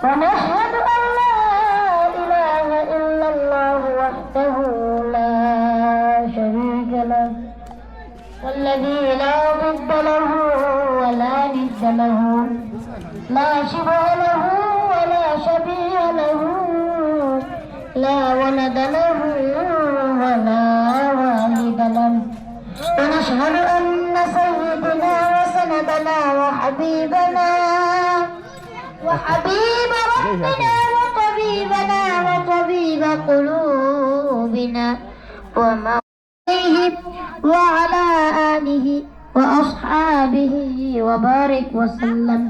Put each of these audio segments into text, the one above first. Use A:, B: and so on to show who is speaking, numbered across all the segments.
A: ونشهد أن لا إله إلا الله وحده لا شريك له والذي لا ضد له ولا ند له لا شبه له ولا شبيه له لا ولد له ولا والد له ونشهد أن سيدنا وسندنا وحبيبنا وحبيب ربنا وطبيبنا وطبيب قلوبنا وموليه وعلى آله وأصحابه وبارك وسلم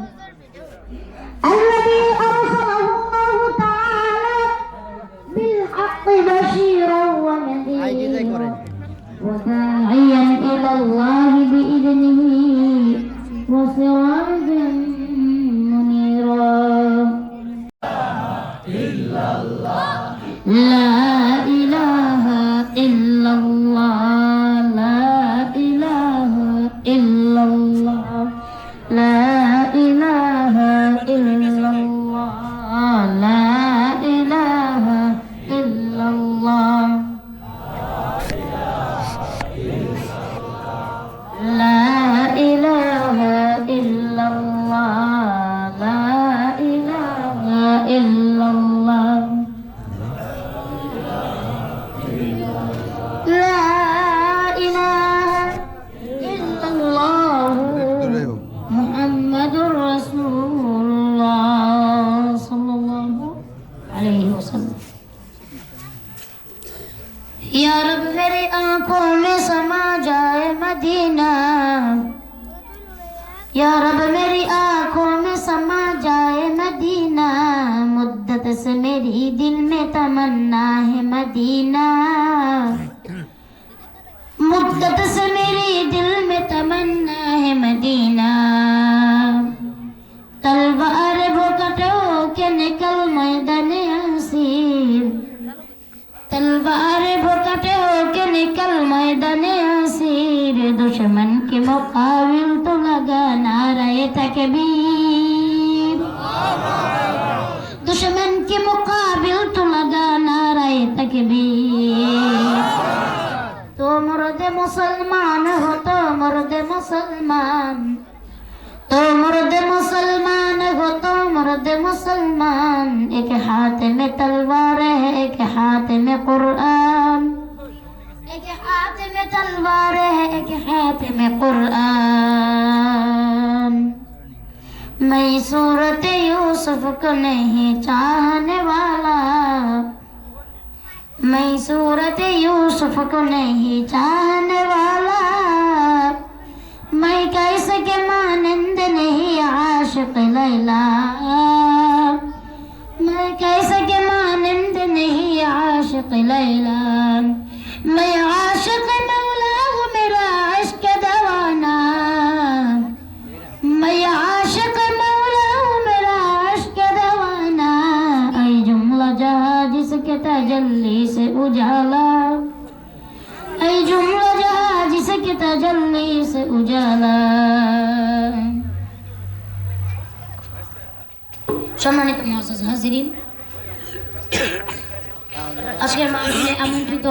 A: الذي أرسله الله تعالى بالحق بشيرا ونذيرا وداعيا إلى الله بإذنه وسراجا منيرا لا إله إلا الله لا إله إلا الله لا إله إلا الله لا إله إلا الله لا إله إلا الله لا إله إلا الله لا إله إلا الله محمد رسول الله صلى الله عليه وسلم या रब मेरी आंखों में समा जाए मदीना या रब मेरी आंखों में समा जाए मदीना मुद्दत से मेरी दिल में तमन्ना है मदीना मुद्दत से मेरी दिल में तमन्ना है मदीना तलवार भुकटो के निकल मैदान हसीब तलवार भुकटे होके निकल मैदान हसीर दुश्मन के मुकाबिल तो लगा नारे तकबीर दुश्मन के मुकाबिल तो लगा नारे तकबीर तो मुर्द मुसलमान हो तो मुर्द मुसलमान तो मुर्द मुसलमान हो तो मुर्द मुसलमान एक हाथ में तलवार है एक हाथ में कुरान एक हाथ में तलवार है एक हाथ में कुरान मैं सूरत यूसुफ को नहीं चाहने वाला मैं सूरत यूसुफ को नहीं चाहने वाला मैं कैसे के मानंद नहीं आशिक लैला मैं कैसे के मानंद नहीं आशिक लैला मैं आशिक मौला हूँ मेरा इश्क दवाना मैं आशिक मौला हूँ मेरा इश्क दवाना ऐ जुमला जहाँ जिसके तजल्ली से उजाला ऐ जुमला जहाँ जिसके तजल्ली से उजाला সম্মানিত মুআজ্জাজ হাজিরিন আজকের মাহফিলে আমন্ত্রিত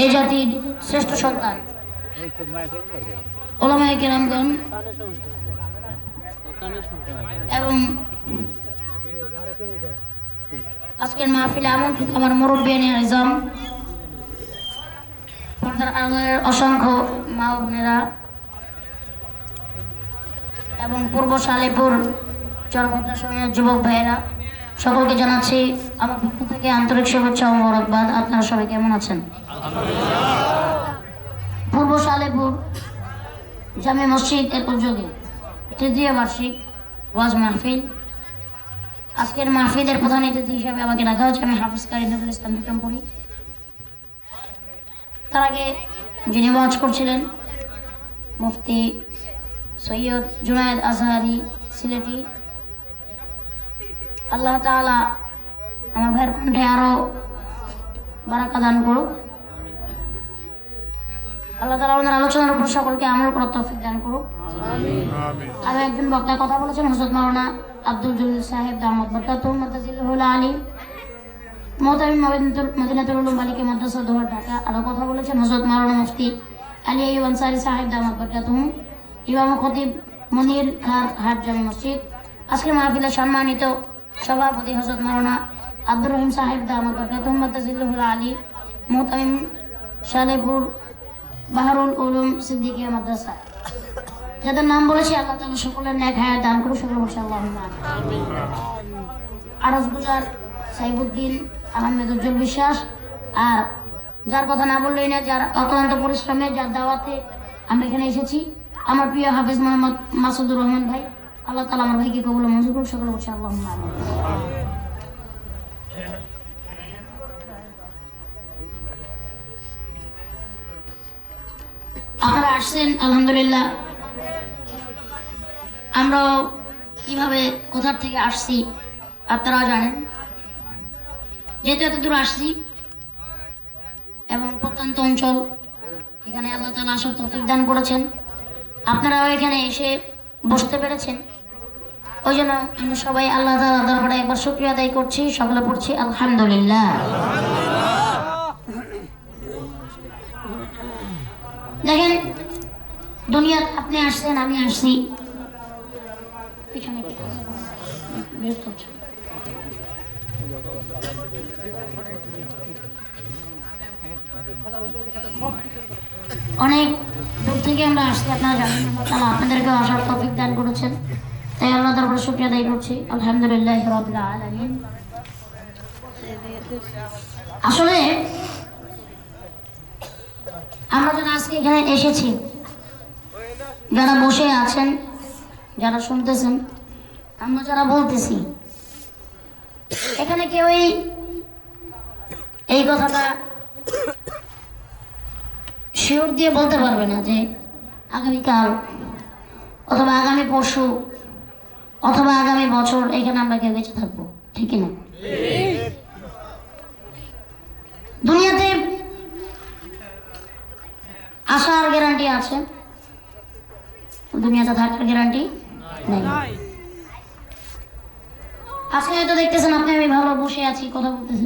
A: এই জাতির শ্রেষ্ঠ সন্তান উলামায়ে কেরামগণ এবং আজকের মাহফিলে আমন্ত্রিত আমার মুরব্বিয়ানে আজম পর্দার আড়ালের অসংখ্য মা ও বোনেরা এবং পূর্ব সালেপুর চরমদ্দাসনের যুবক ভাইয়েরা সকলকে জানাচ্ছি আমার পক্ষ থেকে আন্তরিক শুভেচ্ছা ও মোবারকবাদ। আপনারা সবাই কেমন আছেন? পূর্ব সালেপুর জামে মসজিদ এর উদ্যোগে তৃতীয় বার্ষিক ওয়াজ মাহফিল। আজকের মাহফিলের প্রধান অতিথি হিসাবে আমাকে ডাকা হচ্ছে। আমি হাফিজ কারি নজরুল ইসলাম বিক্রমপুরী। তার আগে যিনি ওয়াজ করছিলেন মুফতি সৈয়দ জুনায়েদ আজহারি সিলেটি। আল্লাহ তাআলা আমার ভাইয়ের কণ্ঠে আরো বারাকা দান করুক। আল্লাহ তাআলা ওনার আলোচনার উপর সকলকে আমল করার তৌফিক দান করুক। আরো একজন বক্তা কথা বলেছেন হযরত মাওলানা আব্দুল জলিল সাহেব দামাত বরকাতুহু মাদ্দাজিল্লাহুল আলী মুহতামিম মদিনাতুল উলুম বালিকা মাদ্রাসা দোহার ঢাকা। আরো কথা বলেছেন হযরত মাওলানা মুফতি আলী আইয়ুব আনসারী সাহেব দামাত বরকাতুহু ইমাম ও খতিব মনির খান হাট জামে মসজিদ। আজকের মাহফিলের সম্মানিত সভাপতি হযরত মাওলানা আব্দুর রহিম সাহেব দামাত বরকাতুহু মাদ্দাজিল্লাহুল আলী মুহতামিম সালেপুর বাহরুল উলুম সিদ্দিকিয়া মাদ্রাসা। যাদের নাম বলেছি আল্লাহ তাআলা সকলের নেক হায়াত দান করুন। সকলে বলছি আল্লাহুম্মা আমিন। আরজ গুজার সাইবুদ্দিন আহমেদ উজ্জ্বল বিশ্বাস। আর যার কথা না বললেই না, যার অক্লান্ত পরিশ্রমে, যার দাওয়াতে আমি এখানে এসেছি, আমার প্রিয় হাফেজ মোহাম্মদ মাসুদুর রহমান ভাই। আল্লাহ তাআলা আমার ভাইকে কবুল ও মঞ্জুর করুন। সকলে বলছি আল্লাহুম্মা আমিন। আপনারা আসছেন আলহামদুলিল্লাহ। আমরাও কিভাবে কোথার থেকে আসছি আপনারাও জানেন। যেহেতু এত দূর আসছি এবং প্রত্যন্ত অঞ্চল, এখানে আল্লাহ তাআলা আসার তৌফিক দান করেছেন, আপনারাও এখানে এসে বসতে পেরেছেন। ওই জন্য আমরা সবাই আল্লাহ তাআলার দরবারে একবার শুকরিয়া আদায় করছি। সকলে পড়ছি আলহামদুলিল্লাহ। দেখেন, দুনিয়াতে আপনি আসছেন, আমি আসছি, পিছনে অনেক দূর থেকে আমরা আসছি। আপনারা জানেন আল্লাহ তাআলা আপনাদেরকেও আসার তৌফিক দান করেছেন, তাই আল্লাহ তাআলার শুকরিয়া আদায় করছি। আলহামদুলিল্লাহি রাব্বিল আলামিন। আসলে আমরা যারা আজকে এখানে এসেছি, যারা বসে আছেন, যারা শুনতেছেন, আমরা যারা বলতেছি, এখানে কেউই এই কথাটা শিওর দিয়ে বলতে পারবে না যে আগামীকাল অথবা আগামী পরশু অথবা আগামী বছর এখানে আমরা কেউ বেঁচে থাকবো, ঠিক না? দুনিয়াতে আসার গ্যারান্টি আছে, দুনিয়াতে থাকার গ্যারান্টি নেই। আজকে হয়তো দেখতেছেন আপনি আমি ভালো বসে আছি, কথা বলতেছি,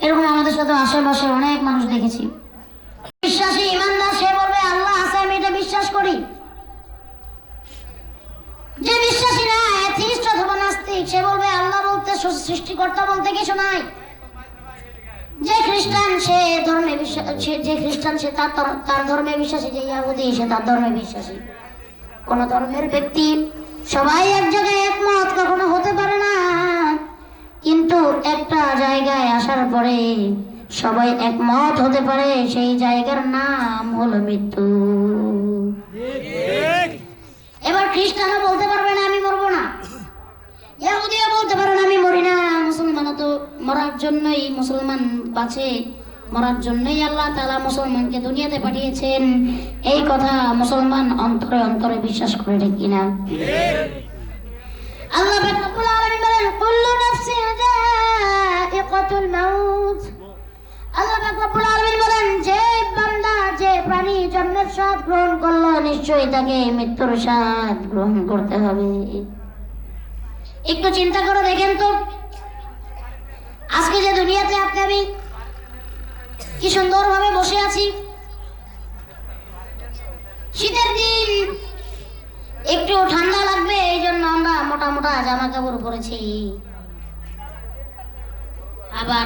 A: এরকম আমাদের সাথে আশেপাশে অনেক মানুষ দেখেছি। বিশ্বাসী ইমানদার সে বলবে আল্লাহ আছে, আমি এটা বিশ্বাস করি। যে বিশ্বাসী না, অ্যাথিস্ট অথবা নাস্তিক, সে বলবে আল্লাহ বলতে, সৃষ্টিকর্তা বলতে কিছু নাই। যে খ্রিস্টান সে ধর্মে বিশ্বাসী, যে খ্রিস্টান সে তার ধর্মে বিশ্বাসী, যে ইহুদি সে তার ধর্মে বিশ্বাসী। কোন ধর্মের ব্যক্তি সবাই এক জায়গায় একমত কখনো হতে পারে না, কিন্তু একটা জায়গায় আসার পরে সবাই একমত হতে পারে। সেই জায়গার নাম হলো মৃত্যু। এবার খ্রিস্টানও বলতে পারবে না আমি মরবো না, ইহুদিও বলতে পারে না আমি মরি না। মুসলমানও তো মরার জন্যই, মুসলমান বাঁচে মরার জন্যই আল্লাহ তাআলা মুসলমানকে দুনিয়াতে পাঠিয়েছেন। এই কথা মুসলমান অন্তরে অন্তরে বিশ্বাস করে, ঠিক কিনা? আল্লাহ পাক রব্বুল আলামিন বলেন কুল্লু নাফসিন যায়িকাতুল মাউত। আল্লাহ পাক রব্বুল আলামিন বলেন যে বান্দা, যে প্রাণী জন্মের স্বাদ গ্রহণ করলো, নিশ্চয়ই তাকে মৃত্যুর স্বাদ গ্রহণ করতে হবে। একটু চিন্তা করে দেখেন তো, আজকে যে দুনিয়াতে আপনি আমি কি সুন্দরভাবে বসে আছি, শীতের দিন একটু ঠান্ডা লাগবে এই জন্য আমরা মোটা মোটা জামা কাপড় পরেছি। আবার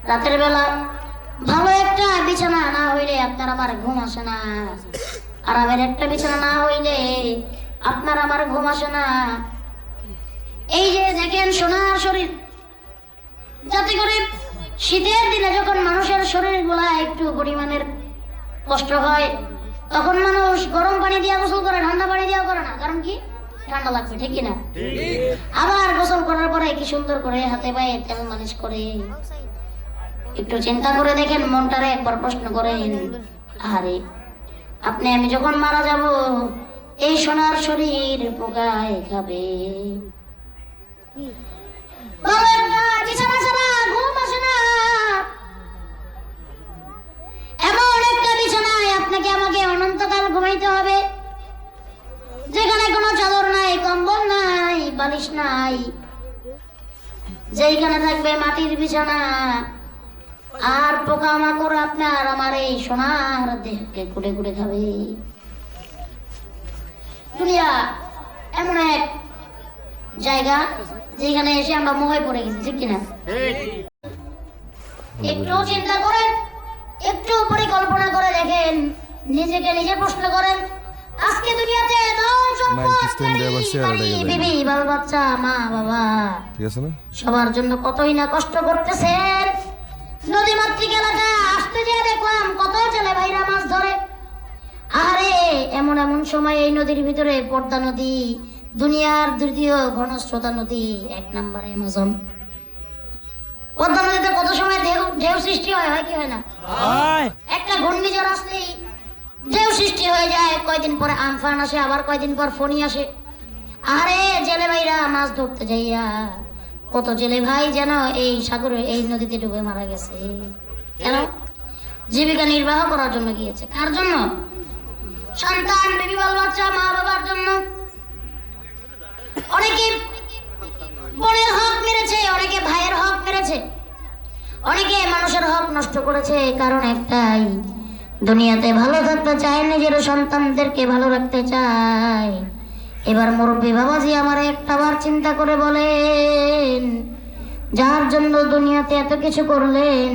A: রাতের বেলা ভালো একটা বিছানা না হইলে আপনার আমার ঘুম আসে না, আরামের একটা বিছানা না হইলে আপনার আমার ঘুম আসে না। এই যে দেখেন সোনার শরীর, যাতে করে শীতের দিনে যখন মানুষের শরীর গুলা একটু পরিমাণের কষ্ট হয়, তখন মানুষ গরম পানি দিয়ে গোসল করে, ঠান্ডা পানি দিয়ে করে না। কারণ কি? ঠান্ডা লাগবে, ঠিক কিনা? আবার গোসল করার পরে কি সুন্দর করে হাতে পায়ে তেল মালিশ করে একটু চিন্তা করে দেখেন, মনটারে একবার প্রশ্ন করেন, আরে আপনি আমি যখন মারা যাব এই সোনার শরীর পোকায় খাবে। বিছানা ছাড়া ঘুম আসে না, এমন একটা বিছানায় আপনাকে আমাকে অনন্তকাল ঘুমাইতে হবে, যেখানে কোনো চাদর নাই, কম্বল নাই, বালিশ নাই, যেখানে থাকবে মাটির বিছানা, আর পোকামাকড় আপনার আমার এই সোনার দেহকে কুটে কুটে খাবে। দুনিয়া এমন এক জায়গা যেখানে এসে আমরা মোহে পড়ে গেছি, ঠিক কিনা? একটু চিন্তা করেন, একটু পরিকল্পনা করে দেখেন, নিজেকে নিজে প্রশ্ন করেন, আজকে দুনিয়াতে বিবি, বাল বাচ্চা, মা বাবা সবার জন্য কতই না কষ্ট করতেছেন। নদী মাতৃক এলাকা আসতে যেয়ে দেখলাম কত ছেলে ভাইরা মাছ ধরে। আরে এমন এমন সময় এই নদীর ভিতরে পদ্মা নদী, দুনিয়ার দ্বিতীয় ঘনস্রোতা নদী, 1 নম্বর অ্যামাজন। পদ্মা নদীতে কত সময় ঢেউ সৃষ্টি হয়, হয় কি হয় না? একটা ঘূর্ণিঝড় আসলেই ঢেউ সৃষ্টি হয়ে যায়, কয়দিন পরে আমফান আসে, আবার কয়দিন পর ফণি আসে। আরে জেলে ভাইরা মাছ ধরতে যাইয়া কত জেলে ভাই যেন এই সাগরে, এই নদীতে ডুবে মারা গেছে। কেন? জীবিকা নির্বাহ করার জন্য গিয়েছে। কার জন্য? সন্তান, বেবি, বাল বাচ্চা, মা বাবার জন্য। অনেকে বোনের হক মেরেছে, অনেকে ভাইয়ের হক মেরেছে, অনেকে মানুষের হক নষ্ট করেছে, কারণ একটাই, দুনিয়াতে ভালো থাকতে চায়, নিজের সন্তানদেরকে ভালো রাখতে চায়। এবার মুরব্বী বাবাজি আমার একটাবার চিন্তা করে বলেন, যার জন্য দুনিয়াতে এত কিছু করলেন,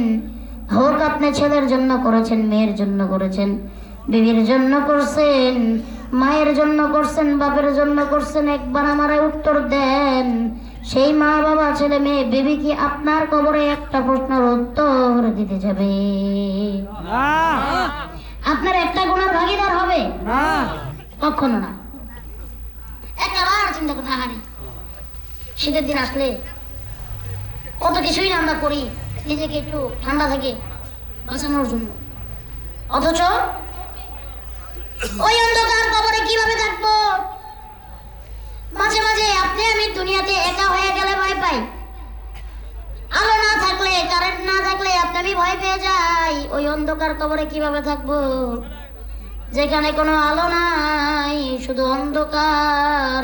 A: হোক আপনি ছেলের জন্য করেছেন, মেয়ের জন্য করেছেন, বিবির জন্য করছেন, মায়ের জন্য করছেন, বাপের জন্য করছেন, একবার আমারে উত্তর দেন, সেই মা বাবা, ছেলে মেয়ে, বিবি কি আপনার কবরে একটা প্রশ্নের উত্তর দিতে যাবে? আপনার একটা গুণের ভাগীদার হবে? কখনো না। একবার চিন্তা করতে, হারি শীতের দিন আসলে কত কিছুই না আমরা করি নিজেকে একটু ঠান্ডা থেকে বাঁচানোর জন্য, অথচ ওই অন্ধকার কবরে কিভাবে থাকবো? মাঝে মাঝে আপনি আমি দুনিয়াতে একা হয়ে গেলে ভয় পাই, আলো না থাকলে, কারেন্ট না থাকলে আপনি আমি ভয় পেয়ে যাই। ওই অন্ধকার কবরে কিভাবে থাকবো, যেখানে কোনো আলো নাই, শুধু অন্ধকার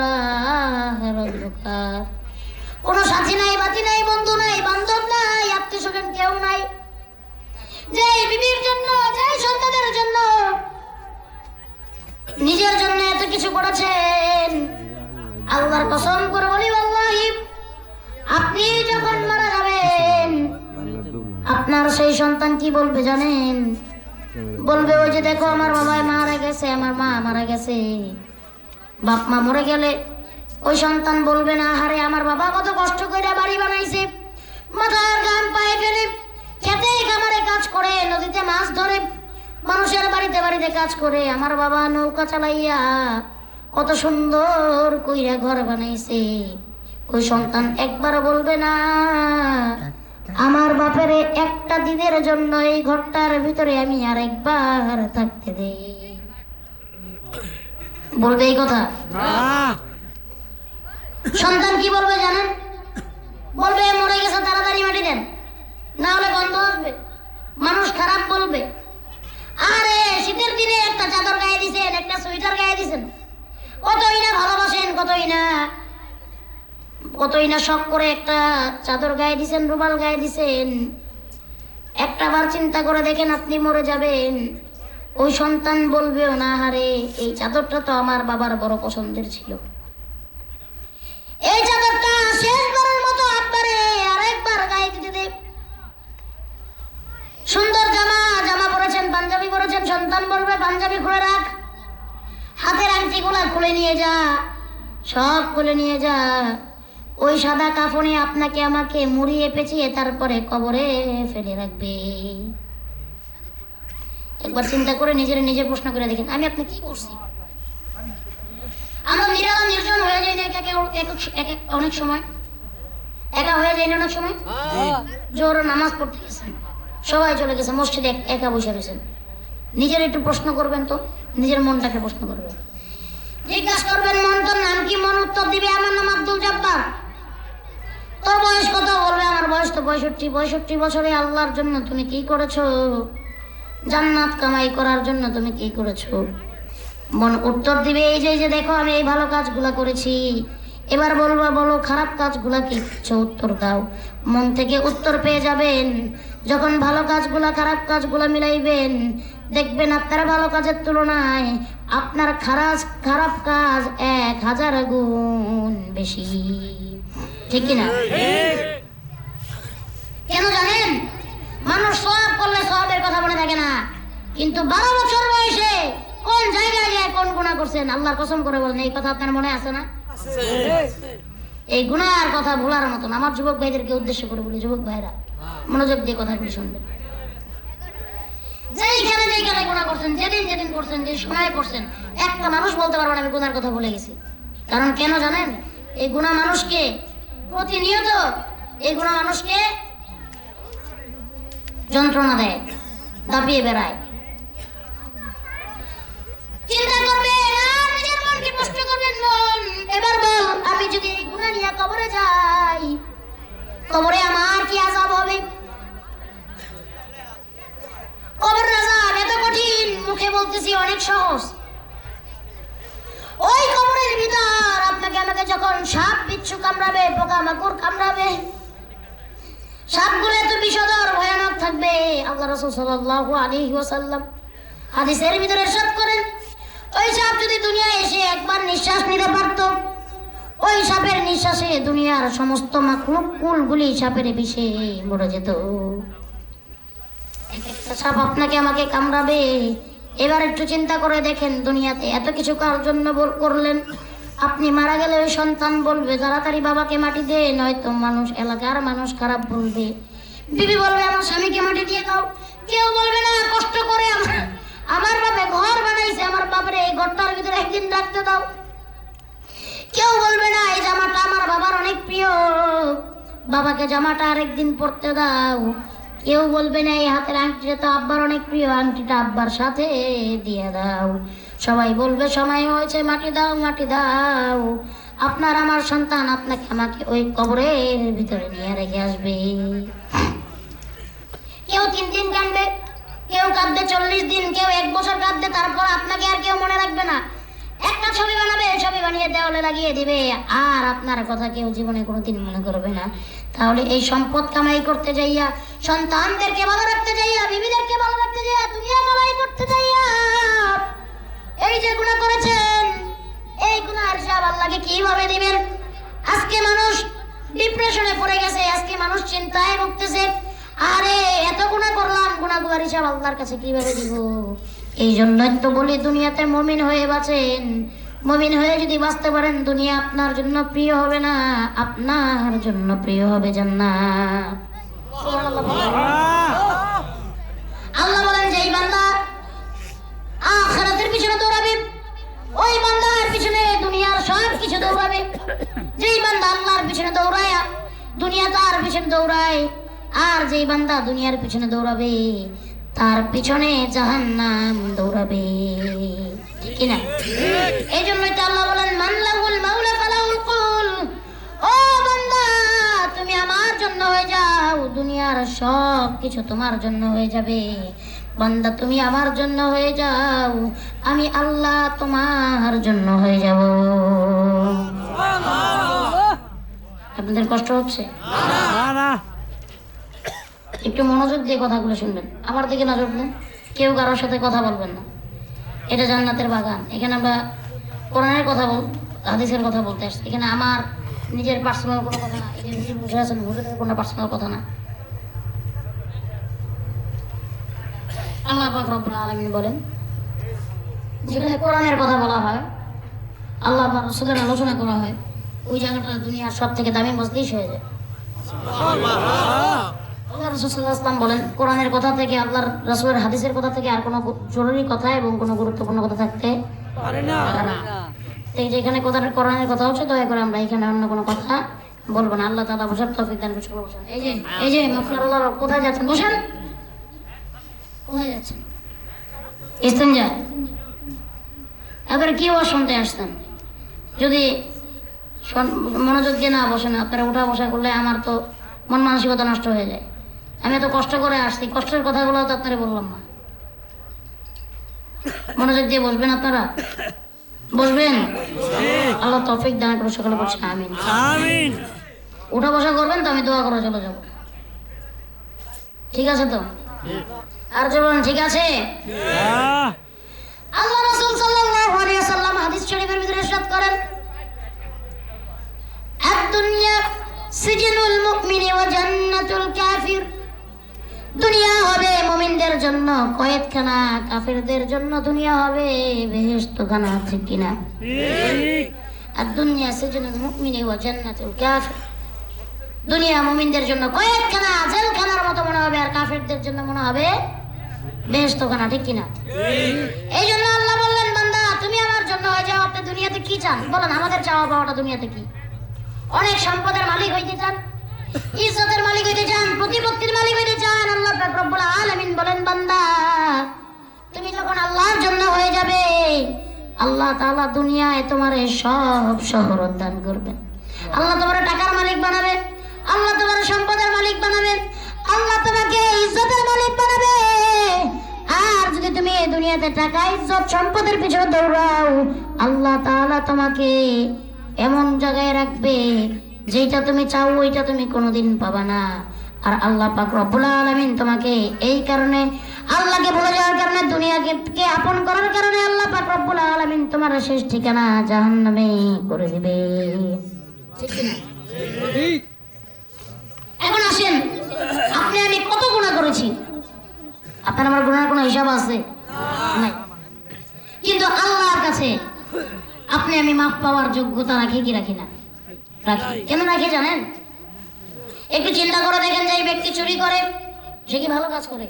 A: আর অন্ধকার, কোনো সাথী নাই, বাতি নাই, বন্ধু নাই, বান্ধব নাই, আত্মীয় স্বজন কেউ নাই। যে বিবির জন্য, যে সন্তানের জন্য, নিজের জন্য এত কিছু করেছেন, আল্লাহর কসম করে বলি, আল্লাহি আপনি যখন মারা যাবেন, আপনার সেই সন্তান কি বলবে জানেন? বলবে, ওই যে দেখো আমার বাবা মারা গেছে, আমার মা মারা গেছে। বাপ মা মরে গেলে ওই সন্তান বলবে না, আরে আমার বাবা কত কষ্ট করে বাড়ি বানাইছে, মাথার ঘাম পায়ে ফেলে খেতে খামারে কাজ করে, নদীতে মাছ ধরে, মানুষের বাড়িতে বাড়িতে কাজ করে, আমার বাবা নৌকা চালাইয়া কত সুন্দর কইরা ঘর বানাইছে। ওই সন্তান একবার বলবে না, আমার বাপের একটা দিনের জন্য এই ঘরটার ভিতরে আমি আরেকবার থাকতে দেই? বলবে এই কথা? সন্তান কি বলবে জানেন? বলবে, মরে গেছে, তাড়াতাড়ি মাটি দেন, না হলে গন্ধ আসবে, মানুষ খারাপ বলবে। আরে শীতের দিনে একটা চাদর গায়ে দিছেন, একটা সোয়েটার গায়ে দিছেন, কতই না ভালোবাসেন, কতই না শখ করে একটা চাদর গায়ে দিছেন, রুমাল গায়ে দিছেন। একটা বার চিন্তা করে দেখেন, আপনি মরে যাবেন, ওই সন্তান বলবেও না, আরে এই চাদরটা তো আমার বাবার বড় পছন্দের ছিল, এই চাদরটা শেষবারের মতো আপনারে আরেকবার গায়ে দিতে দে। সুন্দর জামা পরেছেন, পাঞ্জাবি পরেছেন, সন্তান বলবে, পাঞ্জাবি খুলে রাখ, হাতের আংটিগুলা খুলে নিয়ে যা, সব খুলে নিয়ে যা। ওই সাদা কাফনে আপনাকে আমাকে মুড়িয়ে পেঁচিয়ে তারপরে কবরে ফেলে রাখবে। একবার চিন্তা করে নিজে প্রশ্ন করে দেখেন, আমি আপনি কি করছি? আমরা নিরালা নির্জন হয়ে যাই না অনেক সময়, একা হয়ে যায় না অনেক সময়। জোর নামাজ পড়তে গেছেন, সবাই চলে গেছে, মসজিদে একা বসে রয়েছেন। নিজের একটু প্রশ্ন করবেন তো, নিজের মনটাকে প্রশ্ন করবেন, জিজ্ঞাসা করবেন মন তোর নাম কি? মন উত্তর দিবে আমার নাম আব্দুল জব্বার। তোর বয়স কত? বলবে আমার বয়স তো 65। 65 বছরে আল্লাহর জন্য তুমি কি করেছো? জান্নাত কামাই করার জন্য তুমি কি করেছো? মন উত্তর দিবে এই যে দেখো আমি এই ভালো কাজগুলা করেছি। এবার বলবো বলো খারাপ কাজগুলা কি করছো? উত্তর দাও। মন থেকে উত্তর পেয়ে যাবেন। যখন ভালো কাজগুলা খারাপ কাজগুলা মিলাইবেন, দেখবেন আপনার ভালো কাজের তুলনায় আপনার খারাপ কাজ 1000 গুণ বেশি। ঠিক কিনা? কেন জানেন? মানুষ সওয়াব করলে সওয়াবের কথা মনে থাকে না, কিন্তু 12 বছর বয়সে কোন জায়গায় গিয়ে কোন গুনাহ করছেন আল্লাহর কসম করে বলেন, এই কথা আপনার মনে আছে না? এই গুনার কথা ভোলার মতন। আমার যুবক ভাইদেরকে উদ্দেশ্য করে বলি, যুবক ভাইরা মনোযোগ দিয়ে কথাগুলি শুনবেন। যেইখানে গুনাহ করছেন, যেদিন করছেন, যে সময় করছেন, একটা মানুষ বলতে পারবেন আমি গুনার কথা ভুলে গেছি। কারণ কেন জানেন? এই গুনাহ মানুষকে প্রতিনিয়ত, এই গুনাহ মানুষকে যন্ত্রণা দেয়, দাপিয়ে বেড়ায়। চিন্তা করবেন আর নিজের মনকে প্রশ্ন করবেন, মন এবার বল আমি যদি এই গুনাহ নিয়ে কবরে যাই, কবরে আমার কি আযাব হবে? কবর আযাব এত কঠিন, মুখে বলতেছি অনেক সহজ। ওই কবরের ভিতর আপনাকে আমাকে যখন সাপ বিচ্ছু কামড়াবে, পোকামাকড় কামড়াবে, সাপগুলো এত বিষধর ভয়ানক থাকবে। আল্লাহ রাসূল সাল্লাল্লাহু আলাইহি ওয়াসাল্লাম হাদিসের ভিতরে ইরশাদ করেন, ওই সাপ যদি দুনিয়ায় এসে একবার নিঃশ্বাস নিতে পারত, ওই সাপের নিঃশ্বাসে দুনিয়ার সমস্ত মাখলুক কুলগুলি সাপের বিষে মরে যেত। একটা সাপ আপনাকে আমাকে কামড়াবে। এবার একটু চিন্তা করে দেখেন, দুনিয়াতে এত কিছু কার জন্য করলেন? আপনি মারা গেলে ওই সন্তান বলবে তাড়াতাড়ি বাবাকে মাটি দে, নয়তো মানুষ, এলাকার মানুষ খারাপ বলবে। বিবি বলবে আমার স্বামীকে মাটি দিয়ে দাও। কেউ বলবে না কষ্ট করে আমার বাবা ঘর বানাইছে, আমার বাবার এই ঘরটার ভিতরে একদিন রাখতে দাও। কেউ বলবে না এই জামাটা আমার বাবার অনেক প্রিয়, বাবাকে জামাটা আরেকদিন পরতে দাও। কেউ বলবে না এই হাতের আংটিটা তো আব্বার অনেক প্রিয়, আংটিটা আব্বার সাথে দিয়ে দাও। সবাই বলবে সময় হয়েছে মাটি দাও, মাটি দাও। আপনার আমার সন্তান আপনাকে আমাকে ওই কবরের ভিতরে নিয়ে রেখে আসবে। কেউ 3 দিন কাঁদবে, কেউ কাঁদবে 40 দিন, কেউ 1 বছর কাঁদবে, তারপর আপনাকে আর কেউ মনে রাখবে না। একটা ছবি বানাবে, ছবি বানিয়ে দেওয়ালে লাগিয়ে দিবে, আর আপনার কথা কেউ জীবনে কোনোদিন মনে করবে না। তাহলে এই সম্পদ কামাই করতে যাইয়া, সন্তানদেরকে ভালো রাখতে যাইয়া, বিবিদেরকে ভালো রাখতে যাইয়া, দুনিয়া কামাই করতে যাইয়া এই যে গুনাহ করেছেন, এই গুনাহের হিসাব আল্লাহকে কিভাবে দিবেন? আজকে মানুষ ডিপ্রেশনে পড়ে গেছে, আজকে মানুষ চিন্তায় ভুগতেছে। আরে এত গুনাহ করলাম, গুনাহগুলোর হিসাব আল্লাহর কাছে কিভাবে দিব? এই জন্যই তো বলি দুনিয়াতে মুমিন হয়ে বাঁচেন। মুমিন হয়ে যদি বাঁচতে পারেন, দুনিয়া আপনার জন্য প্রিয় হবে না, আপনার জন্য প্রিয় হবে জান্নাত। আল্লাহ বলেন যে এই বান্দা আখিরাতের পিছনে দৌড়াবে, ওই বান্দার পিছনে দুনিয়ার সব কিছু দৌড়াবে। যেই বান্দা আল্লাহর পিছনে দৌড়ায়, দুনিয়া তার পিছনে দৌড়ায়। আর যেই বান্দা দুনিয়ার পিছনে দৌড়াবে, তার পিছনে জাহান্নাম দৌড়াবে। ঠিক না? এই জন্যই তো আল্লাহ বলেন মান লাহুল মাওলা ফালাহুল কুল, ও বান্দা তুমি আমার জন্য হয়ে যাও, দুনিয়ার সব কিছু তোমার জন্য হয়ে যাবে। বান্দা তুমি আমার জন্য হয়ে যাও, আমি আল্লাহ তোমার জন্য হয়ে যাব। আপনাদের কষ্ট হচ্ছে? না, একটু মনোযোগ দিয়ে কথাগুলো শুনবেন, আমার দিকে নজর দেন। কেউ কারোর সাথে কথা বলবেন না। এটা জান্নাতের বাগান। এখানে আমরা কোরআনের কথা হাদিসের কথা বলতে আসছি। এখানে আমার নিজের পার্সোনাল কোনো কথা না, এখানে নিজে বুঝে আছেন হুজুরের কোনো পার্সোনাল কথা না। আল্লাহ পাক রব্বুল আলামিন বলেন, যেখানে কোরআনের কথা বলা হয়, আল্লাহ পাক রাসূলের আলোচনা করা হয়, ওই জায়গাটা দুনিয়ার সব থেকে দামি মজলিস হয়ে যায়। আল্লাহ রাসূল সাল্লাল্লাহু আলাইহি ওয়াসাল্লাম বলেন, কোরআনের কথা থেকে, আল্লাহর রাসূলের হাদিসের কথা থেকে আর কোনো জরুরি কথা এবং কোনো গুরুত্বপূর্ণ কথা থাকতে পারে না। এই যে এখানে কোরআনের কথা হচ্ছে, দয়া করে আমরা এখানে অন্য কোনো কথা বলবো না। আল্লাহ তাআলা বসার তৌফিক দান করুন। বসেন। এই যে মাফলার কোথায় যাচ্ছেন? বসেন। কোথায় যাচ্ছেন? ইস্তেঞ্জা। এবারে কি শুনতে আসতেন? যদি মনোযোগ দিয়ে না বসেন, আপনারা উঠা বসা করলে আমার তো মন মানসিকতা নষ্ট হয়ে যায়। আমি এত কষ্ট করে আসছি, কষ্টের কথাগুলো তো আপনারা বললাম না। মনোযোগ দিয়ে বসবেন, আপনারা বসবেন। আল্লাহ তৌফিক দান করুন। সকলে বলছেন আমিন। আমিন। উঠা বসা করবেন তো আমি দোয়া করে চলে যাব। ঠিক আছে তো? আর চলুন। ঠিক আছে। আল্লাহ রাসূল সাল্লাল্লাহু আলাইহি ওয়াসাল্লাম হাদিস শরীফের ভিতরে ইরশাদ করেন, আদ-দুনিয়া সিজনুল মুমিনি ওয়া জান্নাতুল কাফির। দুনিয়া হবে মুমিনদের জন্য কয়েদখানা, কাফিরদের জন্য দুনিয়া হবে বেহেশতখানা। ঠিক কিনা? ঠিক। আদ-দুনিয়া সিজনুল মুমিনি ওয়া জান্নাতুল কাফির। দুনিয়া মুমিনদের জন্য কয়েদখানা, জেলখানার মতো মনে হবে, আর কাফিরদের জন্য মনে হবে বেহেশতখানা। ঠিক কিনা? এই জন্য আল্লাহ বললেন, বান্দা তুমি আমার জন্য হয়ে যাও। আপনি দুনিয়াতে কি চান বলেন? আমাদের চাওয়া পাওয়াটা দুনিয়াতে কি? অনেক সম্পদের মালিক হইতে চান, ইজ্জতের মালিক হইতে চান, প্রতিপত্তির মালিক হইতে চান। আল্লাহ পাক রব্বুল আলামিন বলেন, বান্দা তুমি যখন আল্লাহর জন্য হয়ে যাবে, আল্লাহ তাআলা দুনিয়ায় তোমার সব শহরত দান করবেন। আল্লাহ তোমার টাকার মালিক বানাবে, আল্লাহ তোমার সম্পদের মালিক বানাবে, আল্লাহ তোমাকে ইজ্জতের মালিক বানাবে। আর যদি তুমি এই দুনিয়াতে টাকা, ইজ্জত, সম্পদের পিছনে দৌড়াও, আল্লাহ তাআলা তোমাকে এমন জায়গায় রাখবে যেটা তুমি চাও ওইটা তুমি কোনোদিন পাবা না। আর আল্লাহ পাক রব্বুল আলামিন তোমাকে এই কারণে, আল্লাহকে ভুলে যাওয়ার কারণে, দুনিয়াকে আপন করার কারণে আল্লাহ পাক রব্বুল আলামিন তোমার শেষ ঠিকানা জাহান্নামে করে দিবে। ঠিক না? এখন আসেন, আপনি আমি কত গুনাহ করেছি? আপনার আমার গুনাহের কোনো হিসাব আছে? নাই। কিন্তু আল্লাহর কাছে আপনি আমি মাফ পাওয়ার যোগ্যতা রাখি কি রাখি না? রাখি। কেন রাখি জানেন? একটু চিন্তা করে দেখেন, যে ব্যক্তি চুরি করে সে কি ভালো কাজ করে?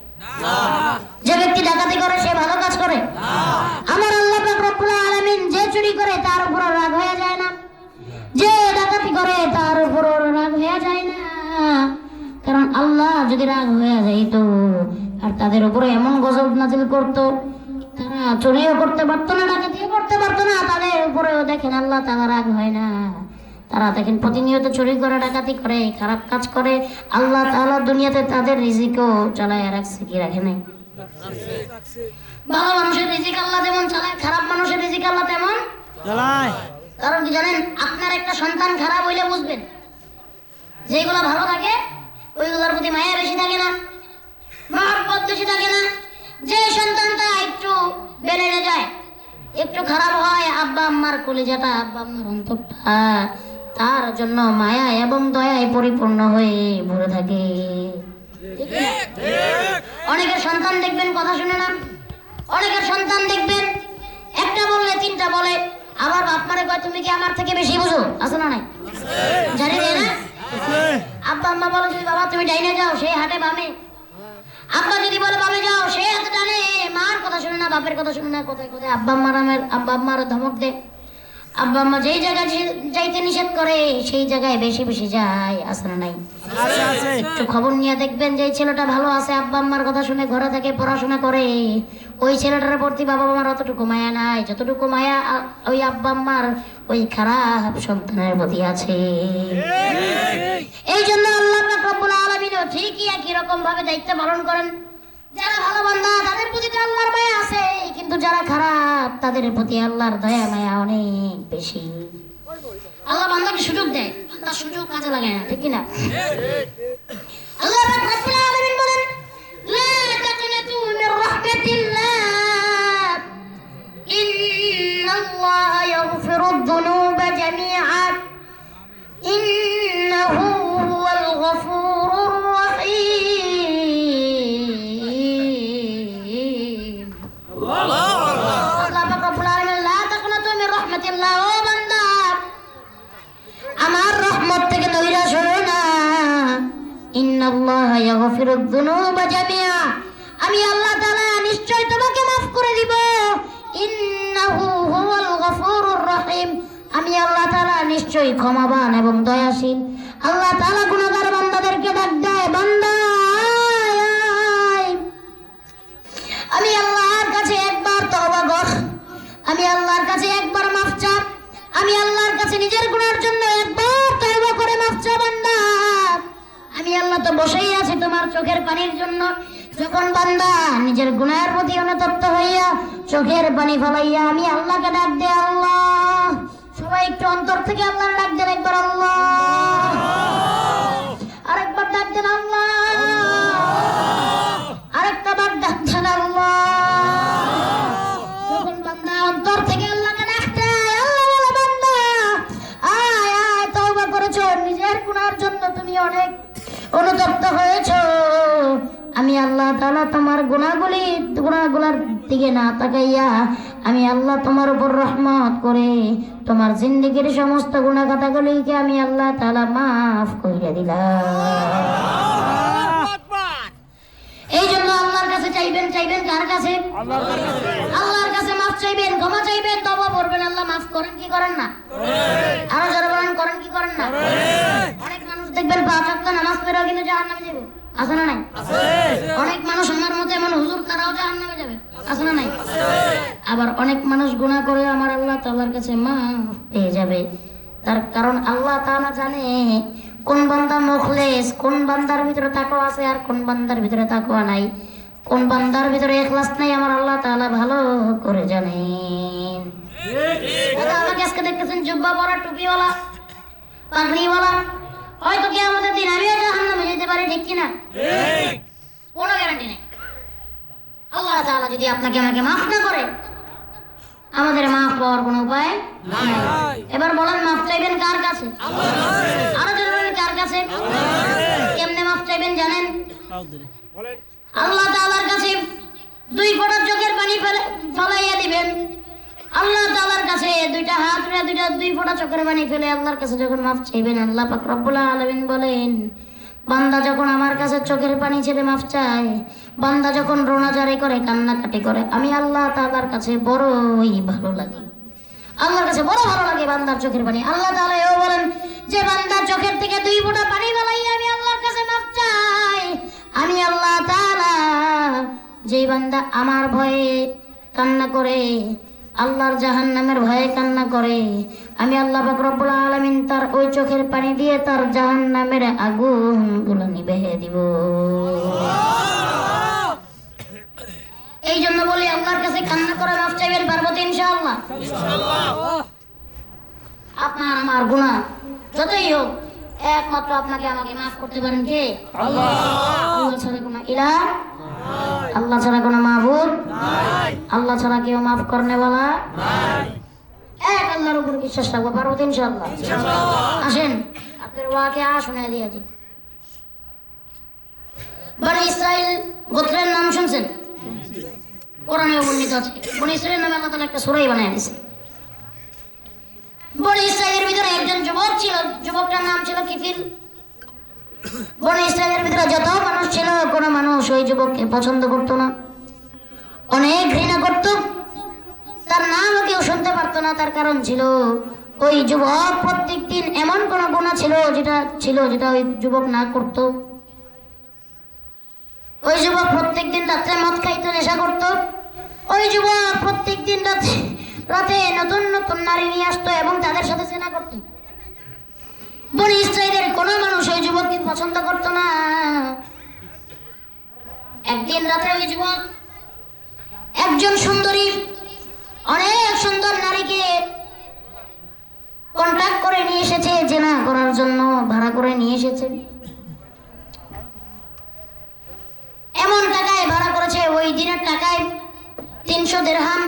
A: যে ব্যক্তি ডাকাতি করে সে ভালো কাজ করে? আমার আল্লাহ পাক রব্বুল আলামিন যে চুরি করে তার উপর রাগ হয়ে যায় না, যে ডাকাতি করে তার উপর রাগ হয়ে যায় না। কারণ আল্লাহ যদি রাগ হয়ে যাইত আর তাদের উপরে এমন গজব নাজিল করতো, তারা চুরিও করতে পারতো না, ডাকাতিও করতে পারতো না। তাদের উপরেও দেখেন আল্লাহ তাআলা রাগ হয় না। তারা দেখেন প্রতিনিয়ত চুরি করে, ডাকাতি করে, খারাপ কাজ করে। আল্লাহ তাআলা দুনিয়াতে তাদের রিজিকও চালায় রাখছে কি রাখে নাই? ভালো মানুষের রিজিক আল্লাহ যেমন চালায়, খারাপ মানুষের রিজিক আল্লাহ তেমন চালায়। কারণ কি জানেন? আপনার একটা সন্তান খারাপ হইলে বুঝবেন, যেগুলো ভালো থাকে ওইগুলোর প্রতি মায়া বেশি থাকে না, মহব্বত বেশি থাকে না। যে সন্তানটা একটু বেড়ে যায়, একটু খারাপ হয়, আব্বা আম্মার কলিজাটা, আব্বা আম্মার অন্তরটা তার জন্য মায়া এবং দয়ায় পরিপূর্ণ হয়ে ভরে থাকে। অনেকের সন্তান দেখবেন কথা শুনে না, অনেকের সন্তান দেখবেন একটা বললে তিনটা বলে। আবার বাপ মারে কয় তুমি কি আমার থেকে বেশি বুঝো? আছে না নাই? জানি না। আব্বা আম্মা বলে যদি বাবা তুমি ডাইনে যাও, সে হাটে বামে। আব্বা যদি বলে বামে যাও, সে হাতে ডানে। মার কথা শুনে না, বাপের কথা শুনে না। কোথায় কোথায় আব্বা আম্মার ধমক দেয়। আব্বা আম্মা যেই জায়গায় যাইতে নিষেধ করে সেই জায়গায় বেশি বেশি যায়। আছে না নাই? একটু খবর নিয়ে দেখবেন যে ছেলেটা ভালো আছে, আব্বা আম্মার কথা শুনে ঘরে থেকে পড়াশোনা করে, ওই ছেলেটার প্রতি বাবা মার অতটুকু মায়া নাই যতটুকু মায়া ওই আব্বা আম্মার ওই খারাপ সন্তানের প্রতি আছে। এই জন্য আল্লাহ পাক রব্বুল আলামিন ঠিকই একই রকম ভাবে দায়িত্ব পালন করেন। যারা ভালো বান্দা তাদের প্রতি তো আল্লাহর মায়া আছে, কিন্তু যারা খারাপ তাদের প্রতি আল্লাহর দয়া মায়া অনেক বেশি। আল্লাহ বান্দাকে সুযোগ দেয়, বান্দা সুযোগ কাজে লাগায় না। ঠিক কি না? আল্লাহ পাক রব্বুল আলামিন বলেন, লা তাকনাতু মির রাহমাতিল্লাহ ইন্নাল্লাহা ইয়াগফিরুদ যুনুবা জামিআন ইন্নাহু হুয়াল গফুরুর রহিম। আল্লাহ পাক রব্বুল আলামিন লা তাকনাতু মির রাহমাতিল্লাহ, ও বান্দা আমার রহমত থেকে নৈরাশ হও না। ইন্নাল্লাহা ইয়াগফিরুদ যুনুবা জামিআ, আমি আল্লাহ তাআলা নিশ্চয় তোমাকে maaf করে দিব। ইন্নাহু হুয়াল গফুরুর রহিম, রহিম, আমি আল্লাহ তাআলা নিশ্চয়ই ক্ষমাবান এবং দয়াশীল। আল্লাহ তাআলা গুনাহগার বান্দাদেরকে ডাক দেয়, বান্দা আয়, আয়। আমি আল্লাহর কাছে একবার তওবা কর, আমি আল্লাহর কাছে একবার মাফ চা, আমি আল্লাহর কাছে নিজের গুনাহের জন্য একবার তওবা করে মাফ চা বান্দা। আমি আল্লাহ তো বসেই আছি তোমার চোখের পানির জন্য। যখন বান্দা নিজের গুনাহের প্রতি অনুতপ্ত হইয়া চোখের পানি ফলাইয়া আমি আল্লাহকে ডাক দে আল্লাহ, সবাই একটু অন্তর থেকে আল্লাহর ডাক দেন একবার আল্লাহ, আরেকবার ডাক দেন আল্লাহ, আরেকটা বার ডাক দেন আল্লাহ। যখন বান্দা অন্তর থেকে আল্লাহকে ডাক দেয়, আল্লাহ বলে বান্দা আয়, আয়, তওবা করেছো, নিজের গুনাহের জন্য তুমি অনেক অনুতপ্ত হয়েছো, আমি আল্লাহ তাআলা তোমার গুনাহগুলোর দিকে না তাকাইয়া আমি আল্লাহ তোমার উপর রহমত করে তোমার জিন্দেগীর সমস্ত গুনাহ খাতাগুলিকে আমি আল্লাহ তাআলা মাফ করে দিলাম। এই জন্য আল্লাহর কাছে চাইবেন কার কাছে? আল্লাহর কাছে মাফ চাইবেন, ক্ষমা চাইবেন, তওবা করবেন, আল্লাহ মাফ করেন কি করেন না? আরো যারা বলেন করেন কি করেন না? অনেক মানুষ দেখবেন 5 ওয়াক্ত নামাজ পড়েও কিন্তু জাহান্নামে যাবে, আছে না নাই? অনেক মানুষ আমার মতো এমন হুজুর তারাও জাহান্নামে যাবে, আছে না নাই? আবার অনেক মানুষ গুনাহ করে আমার আল্লাহ তাআলার কাছে মাফ পেয়ে যাবে। তার কারণ আল্লাহ তাআলা জানে কোন বান্দা মুখলেস, কোন বান্দার ভিতরে তাকওয়া আছে আর কোন বান্দার ভিতরে তাকওয়া নাই, কোন বান্দার ভিতরে ইখলাস নাই, আমার আল্লাহ তাআলা ভালো করে জানেন। আমাকে আজকে দেখতেছেন জুব্বা পরা, টুপিওয়ালা, পাগড়িওয়ালা, হয়তো কিয়ামতের দিন আমিও জাহান্নামে যেতে পারি, ঠিক কি না? কোনো গ্যারান্টি নেই। আল্লাহ তাআলা যদি আপনাকে আমাকে মাফ না করে, আমাদের মাফ পাওয়ার কোনো উপায় নাই। এবার বলেন মাফ চাইবেন কার কাছে? আরো জোরে বলেন কার কাছে? কেমনে মাফ চাইবেন জানেন? আল্লাহ তাআলার কাছে 2 ফোঁটা চোখের পানি ফলাইয়া দিবেন। আল্লাহ তাআলার কাছে 2টা হাত রে 2 ফোঁটা চোখের পানি ফেলে আল্লাহর কাছে যখন মাফ চাইবেন, আল্লাহ পাক রব্বুল আলামিন বলেন, বান্দা যখন আমার কাছে চোখের পানি ছেড়ে মাফ চায়, বান্দা যখন রোনাজারি করে, কান্নাকাটি করে, আমি আল্লাহ তাআলার কাছে বড়ই ভালো লাগে। আল্লাহর কাছে বড় ভালো লাগে বান্দার চোখের পানি। আল্লাহ তাআলা এও বলেন যে বান্দার চোখের থেকে 2 ফোঁটা পানি ফেলাইয়া আমি আল্লাহর কাছে মাফ চাই, আমি আল্লাহ তাআলা যেই বান্দা আমার ভয়ে কান্না করে, আল্লাহর জাহান্নামের ভয়ে কান্না করে, আমি আল্লাহ পাক রব্বুল আলামিন তার ওই চোখের পানি দিয়ে তার জাহান্নামের আগুনগুলো নিভিয়ে দিব। এই জন্য বলি আল্লাহর কাছে কান্না করে মাফ চাইবেন, পারবো তো ইনশাআল্লাহ? আপনার আমার গুনাহ যতই হোক, একমাত্র আপনাকে আমাকে মাফ করতে পারেন কে? আল্লাহ। আল্লাহ ছাড়া কোনো ইলাহ, আল্লাহ ছাড়া কোনো মাবুদ নাই, আল্লাহ ছাড়া কেউ মাফ করনে वाला নাই। এক আল্লাহর উপর বিশ্বাস রাখবো, পারবো তো ইনশাআল্লাহ? আসেন আপনাদের ওয়াকিয়া শুনে দিয়েছি। বনি ইসরাইল গোত্রের নাম শুনছেন? কোরআনে বর্ণিত আছে। বনি ইসরাইলের নামে আল্লাহ তাআলা একটা সূরাই বানায় দিয়েছে। বনি ইসরাইলের ভিতরে একজন যুবক ছিল, যুবকটার নাম ছিল কিফিল। বনি ইসরাইলের ভিতরে যত মানুষ ছিল, কোনো মানুষ ওই যুবককে পছন্দ করতো না, অনেক ঘৃণা করত, তার নাম কেউ শুনতে পারতো না। তার কারণ ছিল ওই যুবক প্রত্যেকদিন এমন কোন গুনাহ ছিল যেটা ওই যুবক না করত। ওই যুবক প্রত্যেকদিন রাতে মদ খাইতো, নেশা করত। ওই যুবক প্রত্যেকদিন রাতে নতুন নতুন নারী নিয়ে আসতো এবং তাদের সাথে জেনা করত। বনি ইসরাইলের কোনো মানুষ ওই যুবককে পছন্দ করতো না। একদিন রাতে ওই যুবক একজন সুন্দরী, অনেক সুন্দর নারীকে কন্ট্যাক্ট করে নিয়ে এসেছে, জেনা করার জন্য ভাড়া করে নিয়ে এসেছে। এমন টাকায় ভাড়া করেছে, ওই দিনের টাকায় 300 দিরহাম,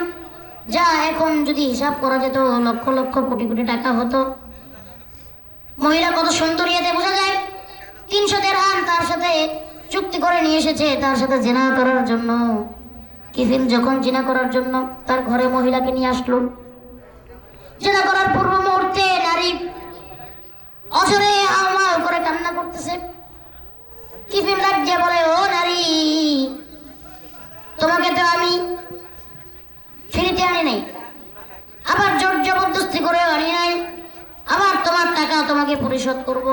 A: যা এখন যদি হিসাব করা যেত লক্ষ লক্ষ কোটি কোটি টাকা হতো। মহিলা কত সুন্দরী এতে বোঝা যায়। 300 দিরহাম তার সাথে চুক্তি করে নিয়ে এসেছে তার সাথে জেনা করার জন্য। কিফিল যখন জেনা করার জন্য তার ঘরে মহিলাকে নিয়ে আসলো, জেনা করার পূর্ব মুহূর্তে নারী অঝরে হাওমাও করে কান্না করতেছে। কিফিল লজ্জা বলে, ও নারী, তোমাকে তো আমি ফিরিতে আনি নাই, আবার জোর জবরদস্তি করে তোমাকে পরিশোধ করব।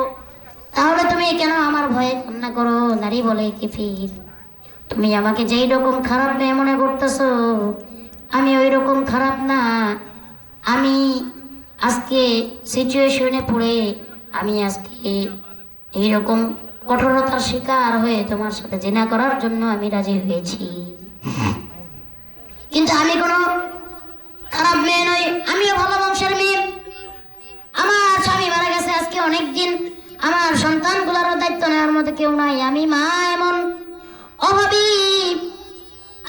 A: তাহলে তুমি কেন আমার ভয়ে কান্না করো? নারী বলে, কিফিল, তুমি আমাকে যেই রকম খারাপ মেয়ে মনে করতেছো, আমি ওই রকম খারাপ না। আমি আজকে সিচুয়েশনে পড়ে আমি আজকে এইরকম কঠোরতার শিকার হয়ে তোমার সাথে জিনা করার জন্য আমি রাজি হয়েছি। কিন্তু আমি কোনো খারাপ মেয়ে নই, আমিও ভালো বংশের মেয়ে। আমার স্বামী মারা গেছে আজকে অনেক দিন, আমার সন্তানগুলোরও দায়িত্ব নেওয়ার মতো কেউ নাই। আমি মা এমন অভাবী,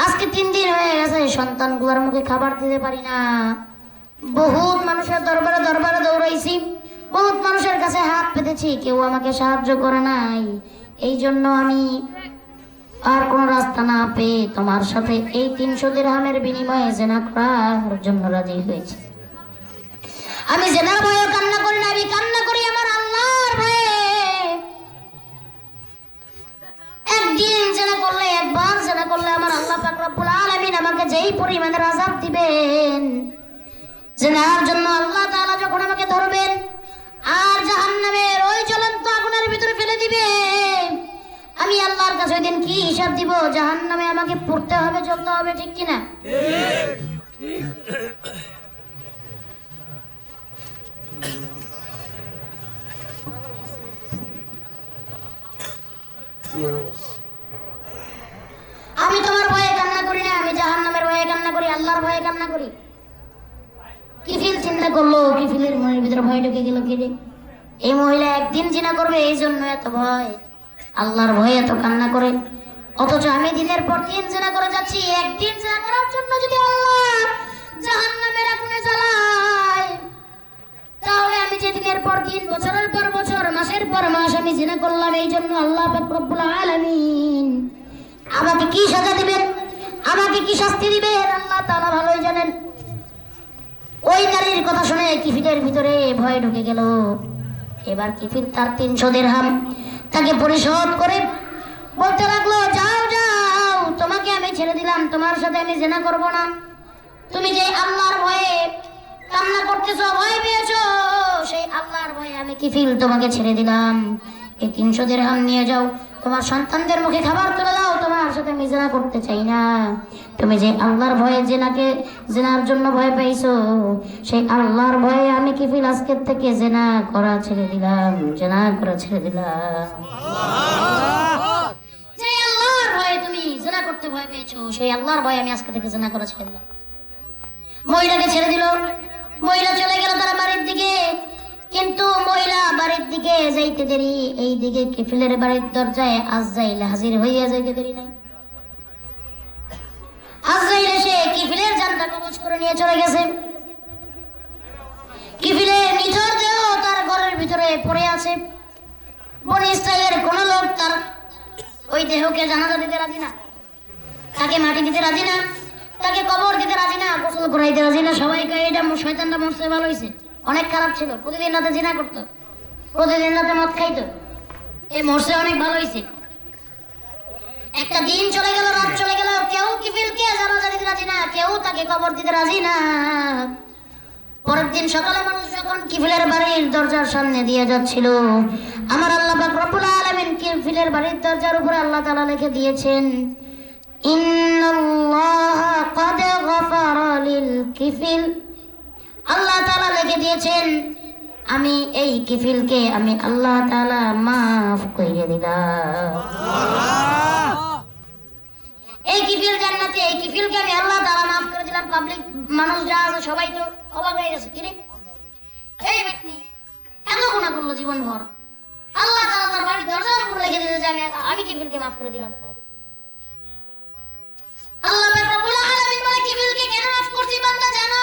A: আজকে 3 দিন হয়ে গেছে সন্তানগুলোর মুখে খাবার দিতে পারি না। বহুত মানুষের দরবারে দরবারে দৌড়াইছি, বহুত মানুষের কাছে হাত পেতেছি, কেউ আমাকে সাহায্য করে নাই। এই জন্য আমি আর কোনো রাস্তা না পেয়ে তোমার সাথে এই 300 দিরহামের বিনিময়ে জিনা করার জন্য রাজি হয়েছি। আমি জিনার ভয়ে কান্না করি না, আমি কান্না করি আমার আল্লাহর ভয়ে। একদিন জিনা করলে, একবার জিনা করলে আমার আল্লাহ পাক রব্বুল আলামিন আমাকে যেই পরিমাণের আযাব দিবেন, জিনার জন্য আল্লাহ তাআলা যখন আমাকে ধরবেন আর জাহান্নামের ওই জ্বলন্ত আগুনের ভিতরে ফেলে দিবে, আমি আল্লাহর কাছে ওই দিন কি হিসাব দিব? জাহান্নামে আমাকে পড়তে হবে, জ্বলতে হবে, ঠিক কিনা? আমি তোমার ভয়ে কান্না করি না, আমি জাহান্নামের ভয়ে কান্না করি, আল্লাহর ভয়ে কান্না করি। কিফিল চিন্তা করলো, কিফিলের মনের ভিতরে ভয় ঢুকে গেল, কি রে, এই মহিলা একদিন জিনা করবে, এই জন্য এত ভয়, আল্লাহর ভয়ে এত কান্না করে। অথচ আমি দিনের পর দিন জিনা করে যাচ্ছি। একদিন জিনা করার জন্য যদি আল্লাহ জাহান্নামের আগুনে জ্বালায়, তাহলে আমি যে দিনের পর দিন, বছরের পর বছর, মাসের পর মাস আমি জিনা করলাম, এই জন্য আল্লাহ পাক রব্বুল আলামিন আমাকে কি সাজা দিবেন, আমাকে কি শাস্তি দিবেন, আল্লাহ তাআলা ভালোই জানেন। ওই নারীর কথা শুনে কিফিলের ভিতরে ভয় ঢুকে গেল। এবার কিফিল তার 300 দিরহাম তাকে পরিশোধ করে বলতে লাগলো, যাও যাও, তোমাকে আমি ছেড়ে দিলাম, তোমার সাথে আমি জিনা করব না। তুমি যে আল্লাহর ভয়ে কান্না করতেছো, ভয় পেয়েছো, সেই আল্লাহর ভয়ে আমি কিফিল তোমাকে ছেড়ে দিলাম। এই 300 দিরহাম নিয়ে যাও, তোমার সন্তানদের মুখে খাবার তুলে দাও, তোমার সাথে আমি জিনা করতে চাই না। তুমি যে আল্লাহর ভয়ে জিনার জন্য ভয় পাইছো, সেই আল্লাহর ভয়ে আমি কিফিল আজকের থেকে জিনা করা ছেড়ে দিলাম, জিনা করা ছেড়ে দিলাম। যে আল্লাহর ভয়ে তুমি জিনা করতে ভয় পেয়েছো, সেই আল্লাহর ভয়ে আমি আজকে থেকে জিনা করা ছেড়ে দিলাম। মহিলাকে ছেড়ে দিল, মহিলা চলে গেল তার বাড়ির দিকে। কিন্তু মহিলা বাড়ির দিকে যাইতে দেরি, এই দিকে কিফিলের বাড়ির দরজায় আজরাইল হাজির হইয়া যাইতে দেরি নাই। আজরাইল এসে কিফিলের জানটা কবজ করে নিয়ে চলে গেছে। কিফিলের নিথর দেহ তার ঘরের ভিতরে পড়ে আছে। বনি ইসরাইলের কোন লোক তার ওই দেহকে জানাজা দিতে রাজি না, তাকে মাটি দিতে রাজি না, তাকে কবর দিতে রাজি না, গোসল করাইতে রাজি না। সবাই কয় এটা শয়তানটা মরছে, ভালো হয়েছে, অনেক খারাপ ছিল, প্রতিদিন রাতে জিনা করতো, প্রতিদিন রাতে মদ খাইতো, এই মরছে, অনেক ভালো হয়েছে। একটা দিন চলে গেল, রাত চলে গেল, কেউ কিফিলকে জানাজা দিতে রাজি না, কেউ তাকে কবর দিতে রাজি না। পরের দিন সকালে মানুষ যখন কিফিলের বাড়ির দরজার সামনে দিয়ে যাচ্ছিল, আমার আল্লাহ পাক রব্বুল আলামিন কিফিলের বাড়ির দরজার উপরে আল্লাহ তাআলা লিখে দিয়েছেন, ইন্নাল্লাহা ক্বাদ গাফারা লিল কিফিল। আল্লাহ তাআলা লিখে দিয়েছেন, আমি এই কিফিলকে আমি আল্লাহ তাআলা মাফ করে দিলাম। এই কিফিল জান্নাতি, এই কিফিলকে আমি আল্লাহ তাআলা মাফ করে দিলাম। পাবলিক মানুষ যা আছে সবাই তো অবাক হয়ে গেছে, কি রে, এই ব্যক্তি এত গুনাহ করলো জীবন ভর, আল্লাহ তাআলা তার বাড়ির দরজার উপরে লিখে দিয়েছে আমি কিফিলকে মাফ করে দিলাম। আল্লাহ পাক রব্বুল আলামিন বলে, কিফিলকে কেন মাফ করছি বান্দা জানো?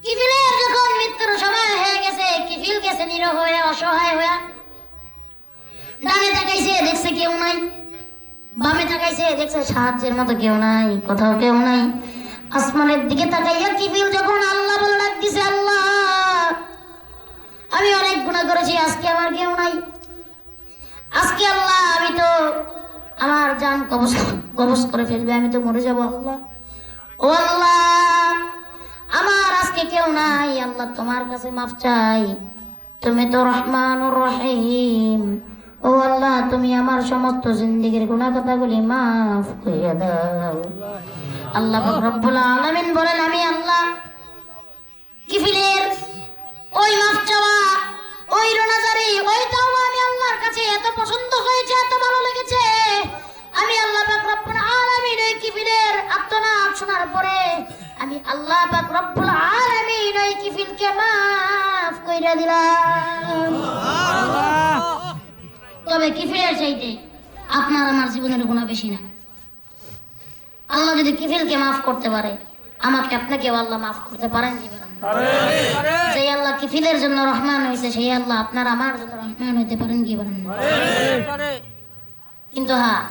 A: কিফিলের যখন মৃত্যুর সময় হয়ে গেছে, কিফিল গেছে নিরহ হয়ে, অসহায় হয়ে, ডানে তাকাইছে দেখছে কেউ নাই, বামে তাকাইছে দেখছে সাহায্যের মতো কেউ নাই, কোথাও কেউ নাই। আসমানের দিকে তাকাইয়া কিফিল যখন আল্লাহ বলে ডাক দিছে, আল্লাহ আমি অনেক গুনাহ করেছি, আজকে আমার কেউ নাই, আজকে আল্লাহ আমি তো আমার জান কবজ করে ফেলবে, আমি তো মরে যাব, আল্লাহ ও আল্লাহ আমার আজকে কেউ নাই, আল্লাহ তোমার কাছে মাফ চাই। তুমি তো রহমানুর রহিম। ও আল্লাহ, তুমি আমার সমস্ত জিন্দেগীর গুনাহ কথাগুলি মাফ করে দাও। আল্লাহ পাক রব্বুল আলামিন বলেন, আমি আল্লাহ কিফিলের ওই মাফ চাওয়া, ওই রোনাজারি, ওই তাওবা আমি আল্লাহর কাছে এত পছন্দ হয়েছে, এত ভালো লেগেছে, আমি আল্লাহ পাক রব্বুল আলামিন ওই কিফিলের আত্মনাদ শোনার পরে আমি আল্লাহ পাক রব্বুল আলামিন ওই কিফিলকে মাফ কইরা দিলাম। তবে কিফিলের চাইতে আপনার আমার জীবনের গুনাহ বেশি না। আল্লাহ যদি কিফিলকে মাফ করতে পারে, আমাকে আপনাকেও আল্লাহ মাফ করতে পারেন কি পারেন? সেই আল্লাহ কিফিলের জন্য রহমান হয়েছে, সেই আল্লাহ আপনার আমার জন্য রহমান হইতে পারেন কি পারেন? কিন্তু হ্যাঁ,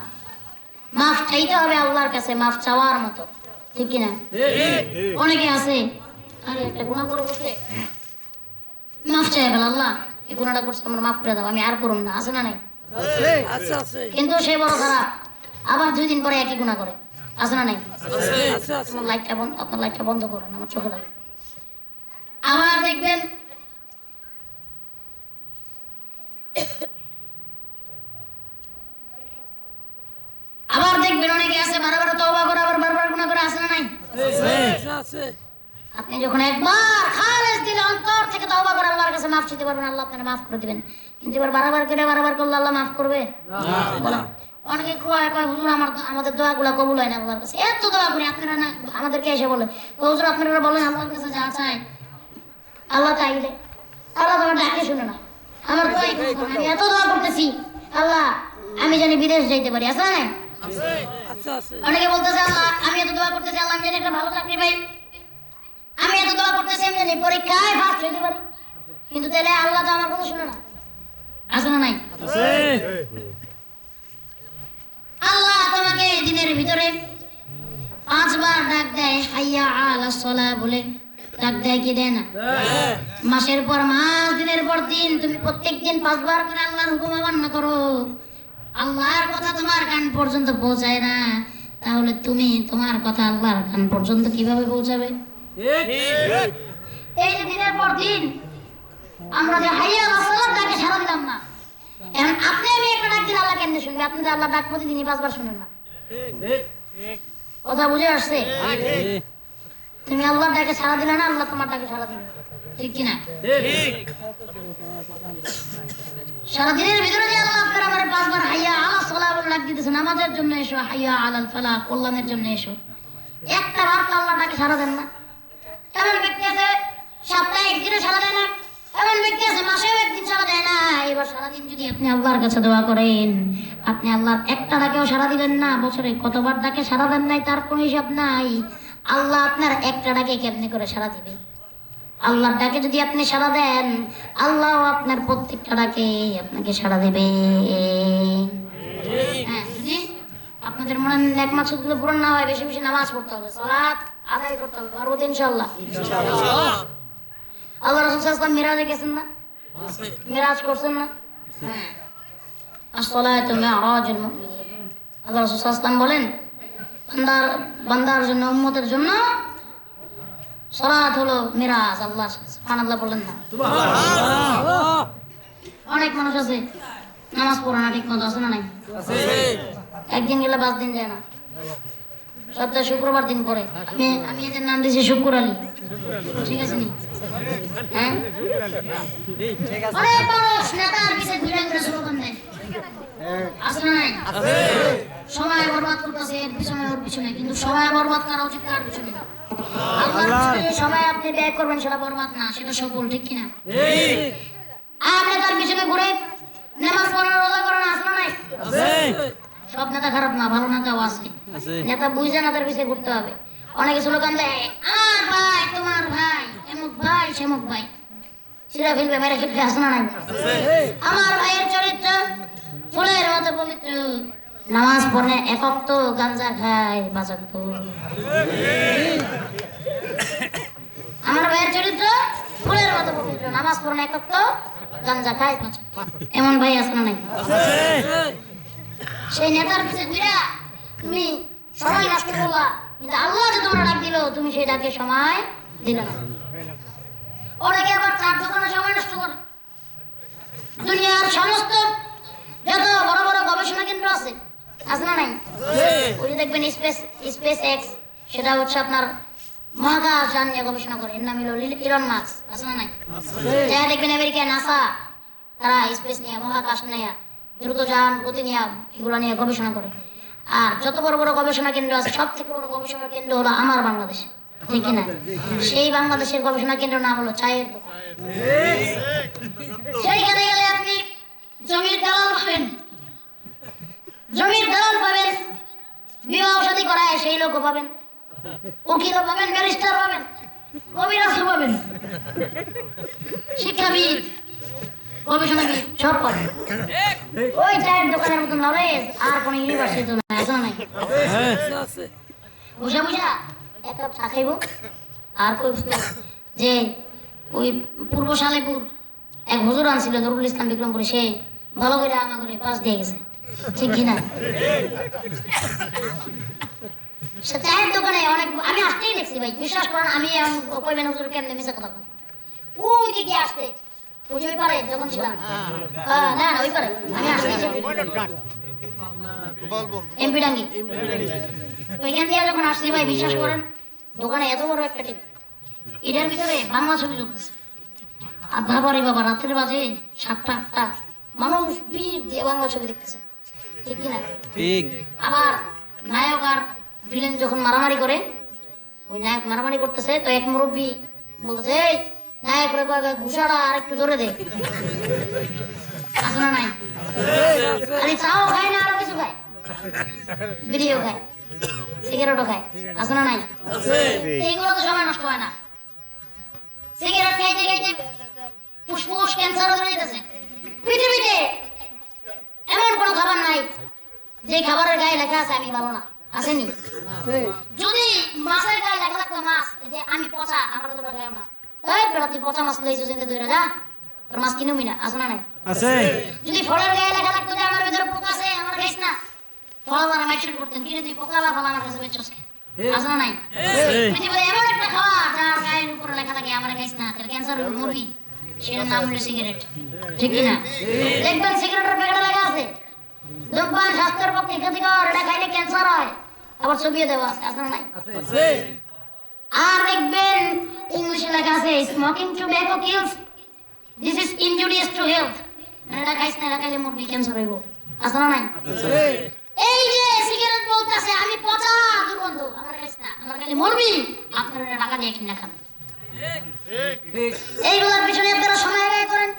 A: মাফ চাইতে হবে আল্লাহর কাছে মাফ চাওয়ার মতো, ঠিক কিনা? অনেকে আছে, আরে একটা গুনাহ করে বসে মাফ চাই গেল, আল্লাহ এই গুনাহটা করছে আমার মাফ করে দাও, আমি আর করুম না, আছে না নাই? কিন্তু সে বড় খারাপ, আবার 2 দিন পরে একই গুনাহ করে, আছে না নাই? আপনার লাইটটা বন্ধ করুন, আমার চোখে লাগে। আবার দেখবেন অনেকে আছে বারবার তওবা করে আবার বারবার গুনাহ করে, আছে না নাই? আপনি যখন একবার খালেস দিলে অন্তর থেকে তওবা করে আল্লাহর কাছে মাফ চাইতে পারবেন, আল্লাহ আপনাকে মাফ করে দিবেন। কিন্তু এবার বারবার করলে আল্লাহ মাফ করবে না। অনেকে কয় হুজুর আমাদের দোয়াগুলো কবুল হয় না আল্লাহর কাছে। এত দোয়া করি, আপনারা না আমাদেরকে এসে বলে হুজুর আপনারা বলেন আল্লাহর কাছে যা চাই আল্লাহ চাইলে, আল্লাহ তোমার ডাকে শুনে না, আমার দোয়াই আমি এত দোয়া করতেছি আল্লাহ আমি জানি বিদেশ যাইতে পারি, আছে না? অনেকে বলতেছে আল্লাহ আমি এত দোয়া করতেছি আল্লাহ আমি জানি একটা ভালো চাকরি পাই, আমি এত দোয়া করতেছি আমি জানি পরীক্ষায় ফার্স্ট হইতে পারি, কিন্তু তাহলে আল্লাহ তো আমার কথা শুনে না, আছে না নাই? আল্লাহ তোমাকে দিনের ভিতরে 5 বার ডাক দেয়, হাইয়া আলাস সালাহ বলে ডাক দেয় কি দেয় না? মাসের পর মাস, দিনের পর দিন তুমি প্রত্যেকদিন 5 বার করে আল্লাহর হুকুম অমান্য করো, আল্লাহর কথা তোমার কান পর্যন্ত পৌঁছায় না, তাহলে তুমি তোমার কথা আল্লাহর কান পর্যন্ত কিভাবে পৌঁছাবে? এই যে দিনের পর দিন আমরা যে হাইয়া আলাস সালাহ ডাকে সাড়া দিলাম না, এখন আপনি আমি একটা ডাক দিলে আল্লাহ কেমনে শুনবে? আপনি তো আল্লাহ ডাক প্রতিদিনই 5 বার শুনেন না, কথা বুঝে আসছে? তুমি আল্লাহর ডাকে সাড়া দিলে না, আল্লাহ তোমার ডাকে সাড়া দিবে, ঠিক কিনা? সারাদিনের ভিতরে যে আল্লাহ আপনার আমার 5 বার হাইয়া আলাস সালাহ বলে ডাক দিতেছেন, আমাদের জন্য এসো, হাইয়া আলাল ফালাহ, কল্যাণের জন্য এসো, একটা বার তো আল্লাহ ডাকে সাড়া দেন না। এমন ব্যক্তি আছে সপ্তাহে 1 দিনে সাড়া দেয় না, এমন ব্যক্তি আছে মাসেও 1 দিন সাড়া দেয় না। এবার সারাদিন যদি আপনি আল্লাহর কাছে দোয়া করেন, আপনি আল্লাহর একটা ডাকেও সাড়া দিলেন না, বছরে কতবার ডাকে সাড়া দেন নাই তার কোনো হিসাব নাই, আল্লাহ আপনার একটা ডাকে কেমনে করে সাড়া দিবে? আল্লাহর ডাকে যদি আপনি সাড়া দেন, আল্লাহ আপনার প্রত্যেকটা ডাকে আপনাকে সাড়া দেবে। হ্যাঁ, যদি আপনাদের মনে নেক মাকসুদগুলো পূরণ না হয়, বেশি বেশি নামাজ পড়তে হবে, সালাত আদায় করতে হবে, পারবো তো ইনশাআল্লাহ? আল্লাহ রাসূল সাল্লাল্লাহু আলাইহি ওয়াসাল্লাম মিরাজে গেছেন না? মিরাজ করছেন না? হ্যাঁ, আসসালাতু মিরাজুল মুমিন। আল্লাহ রাসূল সাল্লাল্লাহু আলাইহি ওয়াসাল্লাম বলেন, বান্দার জন্য, উম্মতের জন্য সালাত হলো মিরাজ। আল্লাহ সুবহানাল্লাহ বলেন না? সুবহানাল্লাহ। অনেক মানুষ আছে নামাজ পড়ে না ঠিক মতো, আছে না নাই? একদিন গেলে 5 দিন যায় না, সপ্তাহে শুক্রবার দিন পরে। আমি এদের নাম দিয়েছি শুক্র আলী, ঠিক আছে নি? হ্যাঁ, অনেক মানুষ নেতার পিছে ঘুরে ঘুরে স্লোগান দেয়, আছে না নাই? সময় বরবাদ করতেছে এর পিছনে ওর পিছনে, কিন্তু সময় বরবাদ করা উচিত কার পিছনে? আল্লাহর পিছনে সময় আপনি ব্যয় করবেন, সেটা বরবাদ না, সেটা সফল, ঠিক কিনা? আপনি তার পিছনে ঘুরে নামাজ পড়ার রোজা করেন, আছে না নাই? সব নেতা খারাপ না, ভালো নেতাও আছে, নেতা বুঝে নেতার পিছিয়ে ঘুরতে হবে। অনেকে স্লোগান দেয়, আমার ভাই তোমার ভাই, এমুক ভাই সেমুক ভাই, সেটা ফেলবে মেরে খেলবে, আছে না নাই? আমার ভাইয়ের চরিত্র ফুলের মতো পবিত্র, নামাজ পড়ে একক তো গাঞ্জা খায় বাঁচাক তো। আমার ভাইয়ের চরিত্র ফুলের মতো পবিত্র, নামাজ পড়ে একক তো গাঞ্জা খায় বাঁচাক, এমন ভাই আছে না নাই? সেই নেতার পিছে ঘুরা তুমি সময় নষ্ট করলা, কিন্তু আল্লাহ যে তোমার ডাক দিল, তুমি সেই ডাকে সময় দিলে না। অনেকে আবার চার দোকানে সময় নষ্ট করে, দুনিয়ার সমস্ত যত বড় বড় গবেষণা কেন্দ্র আছে না নাই? ওই যে দেখবেন স্পেস এক্স, সেটা হচ্ছে আপনার মহাকাশ যান নিয়ে গবেষণা করে, এর নাম হলো ইলন মাস্ক, আছে না নাই? যারা দেখবেন আমেরিকা নাসা, তারা স্পেস নিয়ে, মহাকাশ নিয়ে, দ্রুত যান গতি নিয়ে, এগুলো নিয়ে গবেষণা করে। আর যত বড় বড় গবেষণা কেন্দ্র আছে, সব থেকে বড় গবেষণা কেন্দ্র হলো আমার বাংলাদেশ, ঠিক না? সেই বাংলাদেশের গবেষণা কেন্দ্রের নাম হলো চায়ের দোকান। সেইখানে গেলে আপনি জমির দালাল পাবেন, জমির দালাল পাবেন, বিবাহ শাদী করায় সেই লোকও পাবেন, উকিলও পাবেন, ব্যারিস্টার পাবেন, কবিরাজও পাবেন, শিক্ষাবিদ, গবেষণাবিদ, সব পাবেন। ওই চায়ের দোকানের মতো নলেজ আর কোন ইউনিভার্সিটি নাই, আছে না নাই? বুঝা বুঝা এক কাপ চা খাইব। আর কই যে ওই পূর্ব সালেপুর এক হুজুর আনছিল নুরুল ইসলাম বিক্রমপুরে, সে ভালো করে আমা করে পাশ দিয়ে গেছে, ঠিক কিনা? সে চায়ের দোকানে অনেক, আমি আসতেই দেখছি ভাই, বিশ্বাস করেন। আমি কইবেন হুজুর কেমনে মিছা কথা কন, ওই দিকে আসতে, ওই যে ওই পারে যখন ছিলাম, না না ওই পারে আমি আসতেই এমপি ডাঙ্গি, ওইখান দিয়ে যখন আসছি ভাই, বিশ্বাস করেন দোকানে এত বড় একটা টিভি, এটার ভিতরে বাংলা ছবি চলতেছে। আর বাবারে বাবা, রাত্রে বাজে 7টা 8টা, মানুষ ভিড় দিয়ে বাংলা ছবি দেখতেছে, ঠিক কিনা? আবার নায়ক আর ভিলেন যখন মারামারি করে, ওই নায়ক মারামারি করতেছে, তো এক মুরব্বী বলতেছে, এই নায়ক রে ঘুষাটা আর একটু জোরে দে, আছে না নাই? খালি চাও খায় না, আরো কিছু খায়, বিড়িও খায়, সিগারেটও খায়, আছে না নাই? এইগুলো তো সময় নষ্ট হয় না। সিগারেট খাইতে খাইতে ফুসফুস ক্যান্সার হয়ে যেতেছে। পৃথিবীতে এমন কোন খাবার নাই যে খাবারের গায়ে লেখা আছে আমি ভালো না, আসেনি? যদি মাছের গায়ে লেখা থাকতো মাছ, যে আমি পচা, আমরা তো খাই না, এই বেটা তুই পচা মাছ লইছিস এতে ধরে যা, তোর মাছ কিনুমি না, আছে না নাই? যদি ফলের গায়ে লেখা থাকতো যে আমার ভিতরে পোকা আছে, আমার খাইস না, ফল আমরা মেনশন করতেন, কিন্তু তুই পোকা বা ফল আমার কাছে বেচছস, আছে না নাই? পৃথিবীতে এমন একটা খাবার যার গায়ের উপরে লেখা থাকে আমার খাইস না, তাহলে ক্যান্সার মরবি, সেটার নাম হলো সিগারেট, ঠিক কিনা? দেখবেন সিগারেটের প্যাকেটে লেখা আছে ধূমপান স্বাস্থ্যের পক্ষে ক্ষতিকর, এটা খাইলে ক্যান্সার হয়, আবার ছবিও দেওয়া আছে, আছে না নাই? আর দেখবেন ইংলিশে লেখা আছে smoking tobacco kills, this is injurious to health, এটা খাইস না, এটা খাইলে মরবি, ক্যান্সার হইব, আছে না নাই? এই যে সিগারেট বলতেছে আমি পচা, দুর্গন্ধ, আমার খাইস না, আমার খাইলে মরবি, আপনারা টাকা দিয়ে কিনে খান। এইগুলোর পিছনে আপনারা সময় ব্যয় করেন,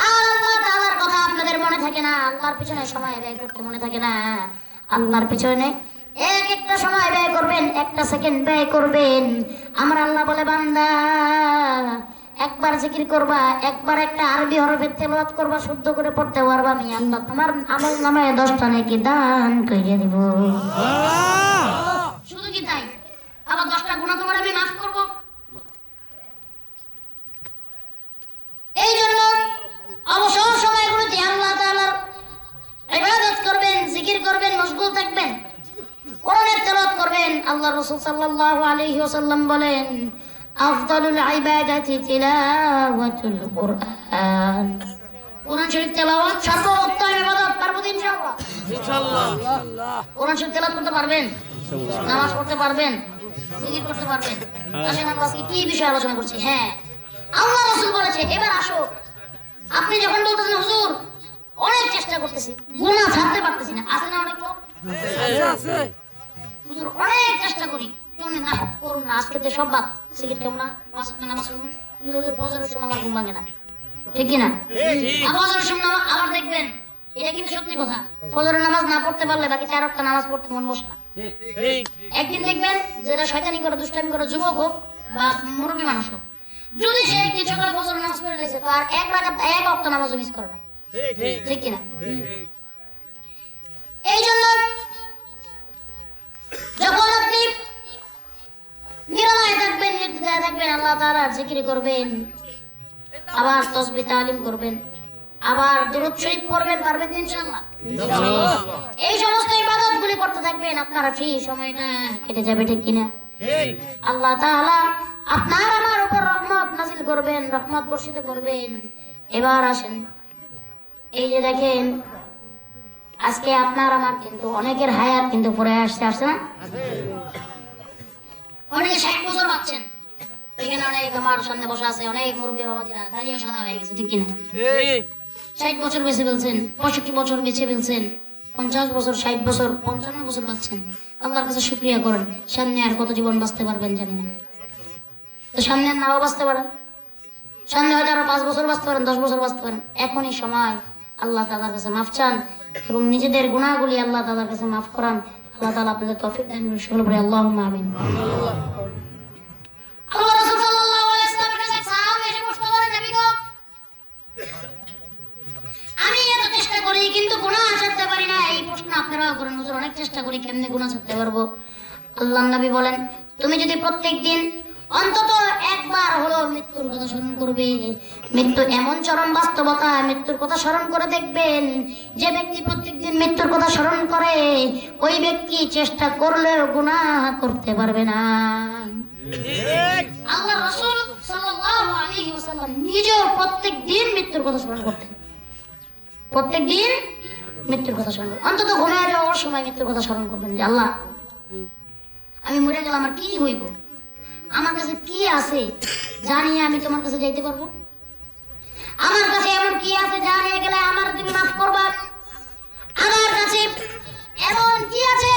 A: আর আল্লাহ তাআলার কথা আপনাদের মনে থাকে না, আল্লাহর পিছনে সময় ব্যয় করতে মনে থাকে না। আল্লাহর পিছনে এক একটা সময় ব্যয় করবেন, একটা সেকেন্ড ব্যয় করবেন। আমার আল্লাহ বলে, বান্দা একবার জিকির করবা, একবার একটা আরবি হরফে তেলাওয়াত করবা, শুদ্ধ করে পড়তে পারবা, আমি আল্লাহ তোমার আমল নামায় 10টা নেকি দান কইরে দিব। শুধু কি তাই, আবার 10টা গুনাহ তোমার আমি মাফ করব। এই জন্য অবসর সময়গুলোতে আল্লাহ তাআলার ইবাদত করবেন, জিকির করবেন, মশগুল থাকবেন, কোরআনের তেলাওয়াত করবেন। আল্লাহ রাসূল সাল্লাল্লাহু আলাইহি ওয়াসাল্লাম বলেন, আফদালুল ইবাদাতি তিলাওয়াতুল কুরআন, কোরআন শরীফ তেলাওয়াত সর্বোত্তম ইবাদত। পারবো ইনশাআল্লাহ? ইনশাআল্লাহ। কোরআন শরীফ তেলাওয়াত করতে পারবেন, নামাজ পড়তে পারবেন, জিকির করতে পারবেন। আসেন আমরা আজকে কি বিষয় আলোচনা করছি? হ্যাঁ, আল্লাহ রাসূল বলেছে, এবার আসো। আপনি যখন বলতেছেন হুজুর অনেক চেষ্টা করতেছি, গুনাহ ছাড়তে পারতেছি না, আছে না অনেক লোক? আছে। হুজুর অনেক চেষ্টা করি, তুমি না করুন না, আজকে তো সব বাদ, সিগারেট খাবো না, পাঁচ ওয়াক্ত নামাজ পড়ুন, কিন্তু হুজুর ফজরের সময় আমার ঘুম ভাঙে না, ঠিক কি না? ফজরের সময় আবার দেখবেন, এটা কিন্তু সত্যি কথা, ফজরের নামাজ না পড়তে পারলে বাকি 4 ওয়াক্ত নামাজ পড়তে মন বসে না। একদিন দেখবেন যেটা শয়তানি করে, দুষ্টামি করে, যুবক হোক বা মুরব্বী মানুষ হোক, যদি সে একদিন সকালে ফজরের নামাজ পড়ে দিয়েছে, তো আর এক ওয়াক্ত নামাজও মিস করে না, ঠিক কিনা? এই জন্য যখন আপনি নিরালায় থাকবেন, নির্দ্বিধায় থাকবেন, আল্লাহ তাআলার জিকির করবেন, আবার তাসবিহ তালিম করবেন, আবার দুরূদ শরীফ পড়বেন, পারবেন ইনশাআল্লাহ? এই সমস্ত ইবাদতগুলি করতে থাকবেন, আপনার ফ্রি সময়টা কেটে যাবে, ঠিক কিনা? আল্লাহ তাআলা আপনার আমার উপর রহমত নাযিল করবেন, রহমত বর্ষিত করবেন। এবার আসেন, এই যে দেখেন আজকে আপনার আমার কিন্তু অনেকের হায়াত কিন্তু পরে আসছে না? অনেকে 60 বছর বাঁচছেন, এখানে অনেক আমার সামনে বসে আছে অনেক মুরব্বী বাবাজিরা, দাঁড়িয়ে সাদা হয়ে গেছে, ঠিক কিনা? 60 বছর বেঁচে ফেলছেন, 65 বছর বেঁচে ফেলছেন, 50 বছর, 60 বছর, 55 বছর বাঁচছেন। আল্লাহর কাছে শুকরিয়া করেন। সামনে আর কত জীবন বাঁচতে পারবেন জানি না, তো সামনে আর নাও বাঁচতে পারেন, সামনে হয়তো আরো 5 বছর বাঁচতে পারেন, 10 বছর বাঁচতে পারেন। এখনই সময় আল্লাহ তাআলার কাছে মাফ চান এবং নিজেদের গুনাহগুলি আল্লাহ তাআলার কাছে মাফ করান। আল্লাহ তাআলা আপনাদের তৌফিক দান করুন। সকলে বলি আল্লাহুম্মা আমিন। আল্লাহ রাসূল সাল্লাল্লাহু আলাইহি ওয়াসাল্লামের কাছে সাহাবা এসে প্রশ্ন করেন, নবী গো, আমি এত চেষ্টা করি কিন্তু গুনাহ ছাড়তে পারি না। এই প্রশ্ন আপনারাও করেন, হুজুর অনেক চেষ্টা করি, কেমনে গুনাহ ছাড়তে পারবো? আল্লাহর নবী বলেন, তুমি যদি প্রত্যেকদিন অন্তত একবার হলো মৃত্যুর কথা স্মরণ করবে, মৃত্যু এমন চরম বাস্তবতা, মৃত্যুর কথা স্মরণ করে দেখবেন, যে ব্যক্তি প্রত্যেকদিন মৃত্যুর কথা স্মরণ করে ওই ব্যক্তি চেষ্টা করলেও গুনাহ করতে পারবে না। আল্লাহ রাসূল সাল্লাল্লাহু আলাইহি ওয়াসাল্লাম নিজেও প্রত্যেকদিন মৃত্যুর কথা স্মরণ করতেন, প্রত্যেকদিন মৃত্যুর কথা স্মরণ করতেন। অন্তত ঘুমিয়ে যাওয়ার সময় মৃত্যুর কথা স্মরণ করবেন যে আল্লাহ, আমি মরে গেলে আমার কি হইব, আমার কাছে কি আছে জানিয়ে আমি তোমার কাছে যাইতে পারবো? আমার কাছে এমন কি আছে জানিয়ে গেলে আমার তুমি মাফ করবা? আমার কাছে এমন কি আছে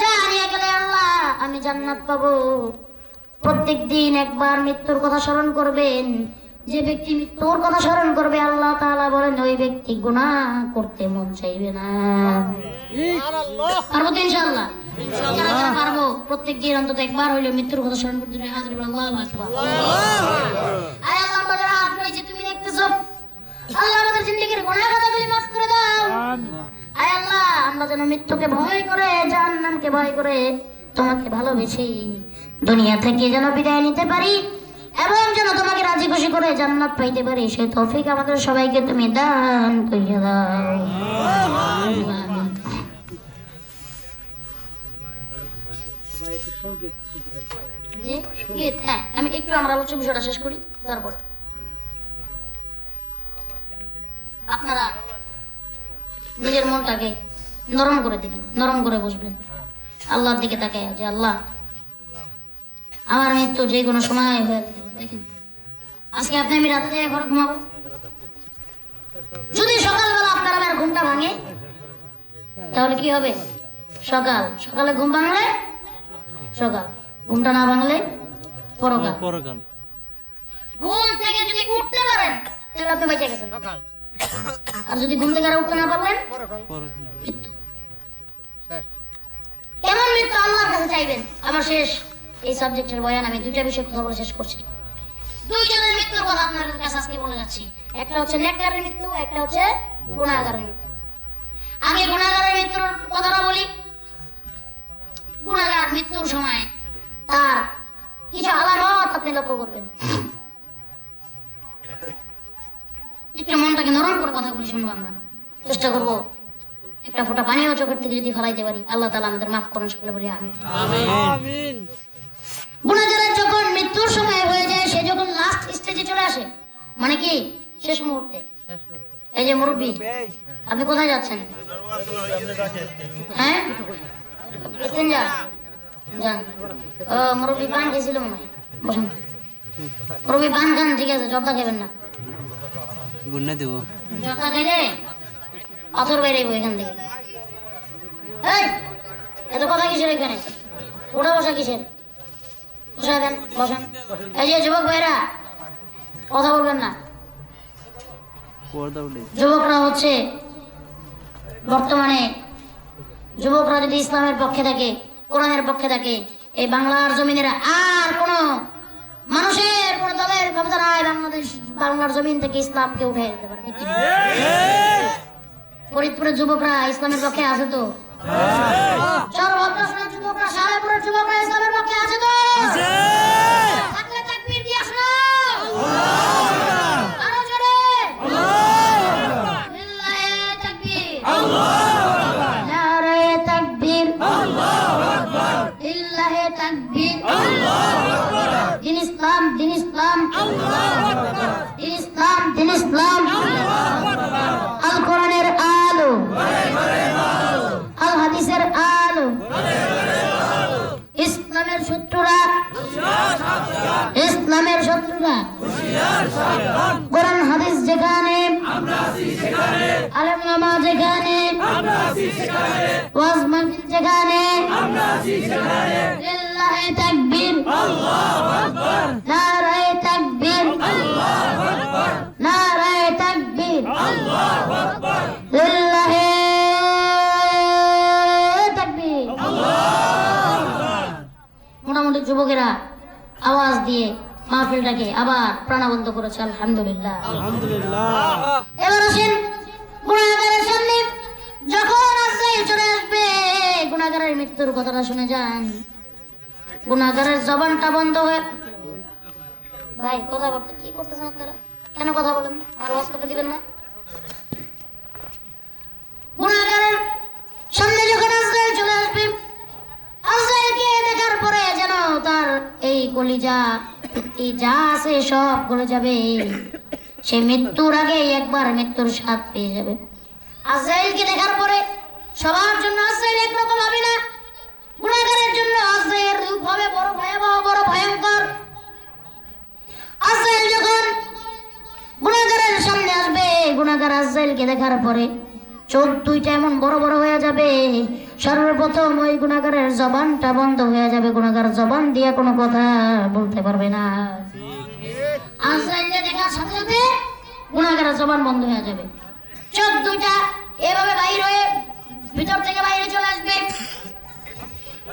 A: জানিয়ে গেলে আল্লাহ আমি জান্নাত পাবো? প্রত্যেকদিন একবার মৃত্যুর কথা স্মরণ করবেন। যে ব্যক্তি মৃত্যুর কথা স্মরণ করবে আল্লাহ তাআলা বলেন ওই ব্যক্তি গুনাহ করতে মন চাইবে না। পারবো তো ইনশাআল্লাহ? যারা যারা পারবো প্রত্যেকদিন অন্তত একবার হইলেও মৃত্যুর কথা স্মরণ করতে হবে। হাজির আল্লাহু আকবার। আয় আল্লাহ, আমাদের হাত রয়েছে, তুমি দেখতেছো। আল্লাহ আমাদের জিন্দেগীর গুনাহ খাতাগুলি মাফ করে দাও। আয় আল্লাহ, আমরা যেন মৃত্যুকে ভয় করে, জাহান্নামকে ভয় করে, তোমাকে ভালোবেসে দুনিয়া থেকে যেন বিদায় নিতে পারি এবং যেন তোমাকে রাজি খুশি করে জান্নাত পাইতে পারি, সেই তৌফিক আমাদের সবাইকে তুমি দান করিয়া দাও। আমি একটু আমার আলোচ্য বিষয়টা শেষ করি, তারপর আপনারা নিজের মনটাকে নরম করে দিবেন, নরম করে বসবেন, আল্লাহর দিকে তাকায় যে আল্লাহ আমার মৃত্যু যে কোনো সময় হয়ে যেতে পারে। দেখেন আজকে আপনি আমি রাতে যাই ঘরে ঘুমাবো, যদি সকালবেলা আপনার আমার ঘুমটা ভাঙে তাহলে কি হবে? সকালে ঘুম ভাঙলে সকাল, ঘুমটা না ভাঙলে পরকাল। ঘুম থেকে যদি উঠতে পারেন তাহলে আপনি বেঁচে গেছেন, আর যদি ঘুম থেকে উঠতে না পারলেন মৃত্যু। কেমন মৃত্যু আল্লাহর কাছে চাইবেন? আমার শেষ এই সাবজেক্টের বয়ান আমি দুইটা বিষয় কথা বলে শেষ করছি। দুইজনের মৃত্যুর কথা আপনাদের কাছে আজকে বলে যাচ্ছি। একটা হচ্ছে নেককারের মৃত্যু, একটা হচ্ছে গুনাহগারের মৃত্যু। আমি গুনাহগারের মৃত্যুর কথাটা বলি। গুনাহগার মৃত্যুর সময় তার কিছু আলামত আপনি লক্ষ্য করবেন। একটু মনটাকে নরম করে কথাগুলি শুনবো, আমরা চেষ্টা করবো একটা ফোঁটা পানিও চোখের থেকে যদি ফেলাইতে পারি। আল্লাহ তাআলা আমাদের মাফ করুন, সকলে বলি আমিন। গুনাহগারের যখন মৃত্যুর সময় হয়ে যায়, সে যখন লাস্ট স্টেজে চলে আসে, মানে কি শেষ মুহূর্তে। এই যে মুরব্বী, আপনি কোথায় যাচ্ছেন? হ্যাঁ যান। ও মুরব্বী পান খেয়েছিল মনে হয়, বসুন। মুরব্বী পান খান, ঠিক আছে, জর্দা খাবেন না। জর্দা খাইলে পাথর বাইরে এখান থেকে। এই এত কথা কিসের এখানে? ওটা বসা কিসের? বসেন। এই যে যুবক ভাইরা, কথা বলবেন না। যুবকরা হচ্ছে বর্তমানে, যুবকরা যদি ইসলামের পক্ষে থাকে, কোরআনের পক্ষে থাকে, এই বাংলার জমিনের আর কোন মানুষের কোন দলের ক্ষমতা নাই বাংলার জমিন থেকে ইসলামকে উঠে দিতে পারে। ফরিদপুরের যুবকরা ইসলামের পক্ষে আছে তো? সর্বত্র যুবকরা, সালেপুরের যুবকরা ইসলামের পক্ষে আছে তো? থাকলে তাকবীর দিয়ে আসো। আরো জোরে লিল্লাহি তাকবীর, নারে তাকবীর, লিল্লাহি তাকবীর। দিন ইসলাম, দিন ইসলাম, দিন ইসলাম, নামাজ যেখানে ওয়াজ মাহফিল যেখানে লিল্লাহি তাকবীর নারায়ে তাকবীর নারায়ে তাকবীর লিল্লাহি তাকবীর। মোটামুটি যুবকেরা আওয়াজ দিয়ে মাহফিলটাকে আবার প্রাণবন্ত করেছে, আলহামদুলিল্লাহ। এবার আসেন গুনাহগারের সামনে যখন আজরাইল চলে আসবে, গুনাহগারের মৃত্যুর কথাটা শুনে যান। গুনাহগারের জবানটা বন্ধ হয়ে, ভাই কথা বলতে কি করতেছেন আপনারা? কেন কথা বলেন? আর ওয়াজ করতে দিবেন না? গুনাহগারের সামনে যখন আজরাইল চলে আসবে, আজরাইলকে দেখার পরে যেন তার এই কলিজা যা আছে সব গলে যাবে। সে মৃত্যুর আগে একবার মৃত্যুর স্বাদ পেয়ে যাবে। আজরাইলকে দেখার পরে সবার জন্য আজরাইল একরকম হবে না। গুনাহগারের জন্য আজরাইলের রূপ হবে বড় ভয়াবহ, বড় ভয়ঙ্কর। আজরাইল যখন গুনাহগারের সামনে আসবে, গুনাহগার আজরাইলকে দেখার পরে চোখ দুইটা এমন বড় বড় হয়ে যাবে, সর্বপ্রথম ওই গুনাহগারের জবানটা বন্ধ হয়ে যাবে। গুনাহগার জবান দিয়ে কোনো কথা বলতে পারবে না। আজরাইলকে দেখার সাথে সাথে গুনাহগারের জবান বন্ধ হয়ে যাবে, চোখ দুইটা এভাবে বাইরে হয়ে ভিতর থেকে বাইরে চলে আসবে,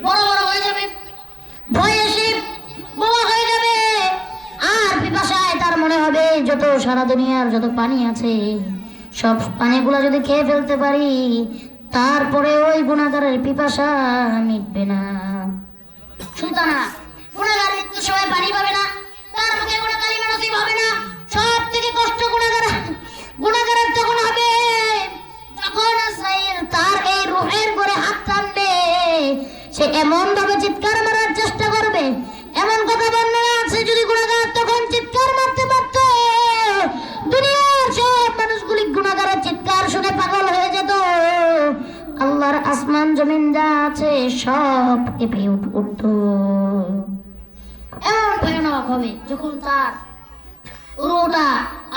A: বড় বড় হয়ে যাবে, ভয় এসে বোমা হয়ে যাবে। আর পিপাসায় তার মনে হবে যত সারা দুনিয়ার যত পানি আছে সব পানিগুলো যদি খেয়ে ফেলতে পারি তারপরে ওই গুনাহগারের পিপাসা মিটবে না। সুলতানা গুনাহগার মৃত্যুর সময় পানি পাবে না, তার মুখে কোনো কালিমা নসিব হবে না। সব থেকে কষ্ট গুনাহগারের তখন হবে যখন আজরাইল তার এই রূহের করে হাত টানবে। সে এমন ভাবে চিৎকার মারার চেষ্টা করবে, এমন কথা বর্ণনা আছে যদি গুনাহগার তখন চিৎকার মারতে পারত, দুনিয়ার সব মানুষগুলি গুনাহগারের চিৎকার শুনে পাগল হয়ে যেত। আল্লাহর আসমান জমিন যা আছে সব কেঁপে উঠত। এমন ভয়ানক হবে যখন তার রূহটা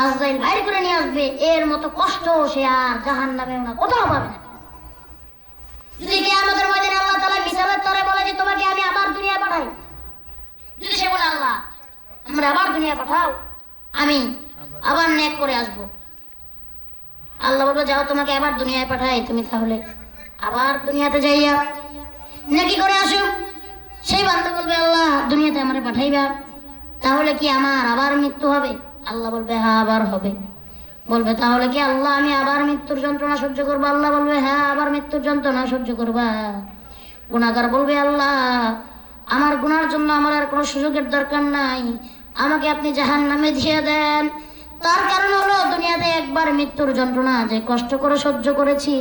A: আজরাইল বাইরে করে নিয়ে আসবে, এর মতো কষ্ট সে আর জাহান্নামেও না, কোথাও পাবে না। যদি কিয়ামতের ময়দানে আল্লাহ তাআলা মিসালের তরে বলে যে তোমাকে আমি আবার দুনিয়ায় পাঠাই, যদি সে বলে আল্লাহ আমরা আবার দুনিয়া পাঠাও, আমি আবার নেক করে আসবো, আল্লাহ বলবে যাও তোমাকে আবার দুনিয়ায় পাঠাই, তুমি তাহলে আবার দুনিয়াতে যাইয়া নেকি করে আসো। সেই বান্দা বলবে আল্লাহ দুনিয়াতে আমারে পাঠাইবা, তাহলে কি আমার আবার মৃত্যু হবে? আল্লাহ বলবে হ্যাঁ আবার হবে। বলবে তাহলে কি আল্লাহ আমি আবার মৃত্যুর যন্ত্রণা সহ্য করবো? আল্লাহ বলবে হ্যাঁ আবার মৃত্যুর যন্ত্রণা সহ্য করবা। গুনাহগার বলবে আল্লাহ আমার গুনার জন্য আমার আর কোনো সুযোগের দরকার নাই, আমাকে আপনি জাহান্নামে দিয়ে দেন। তার কারণ হলো দুনিয়াতে একবার মৃত্যুর যন্ত্রণা যে কষ্ট করে সহ্য করেছি,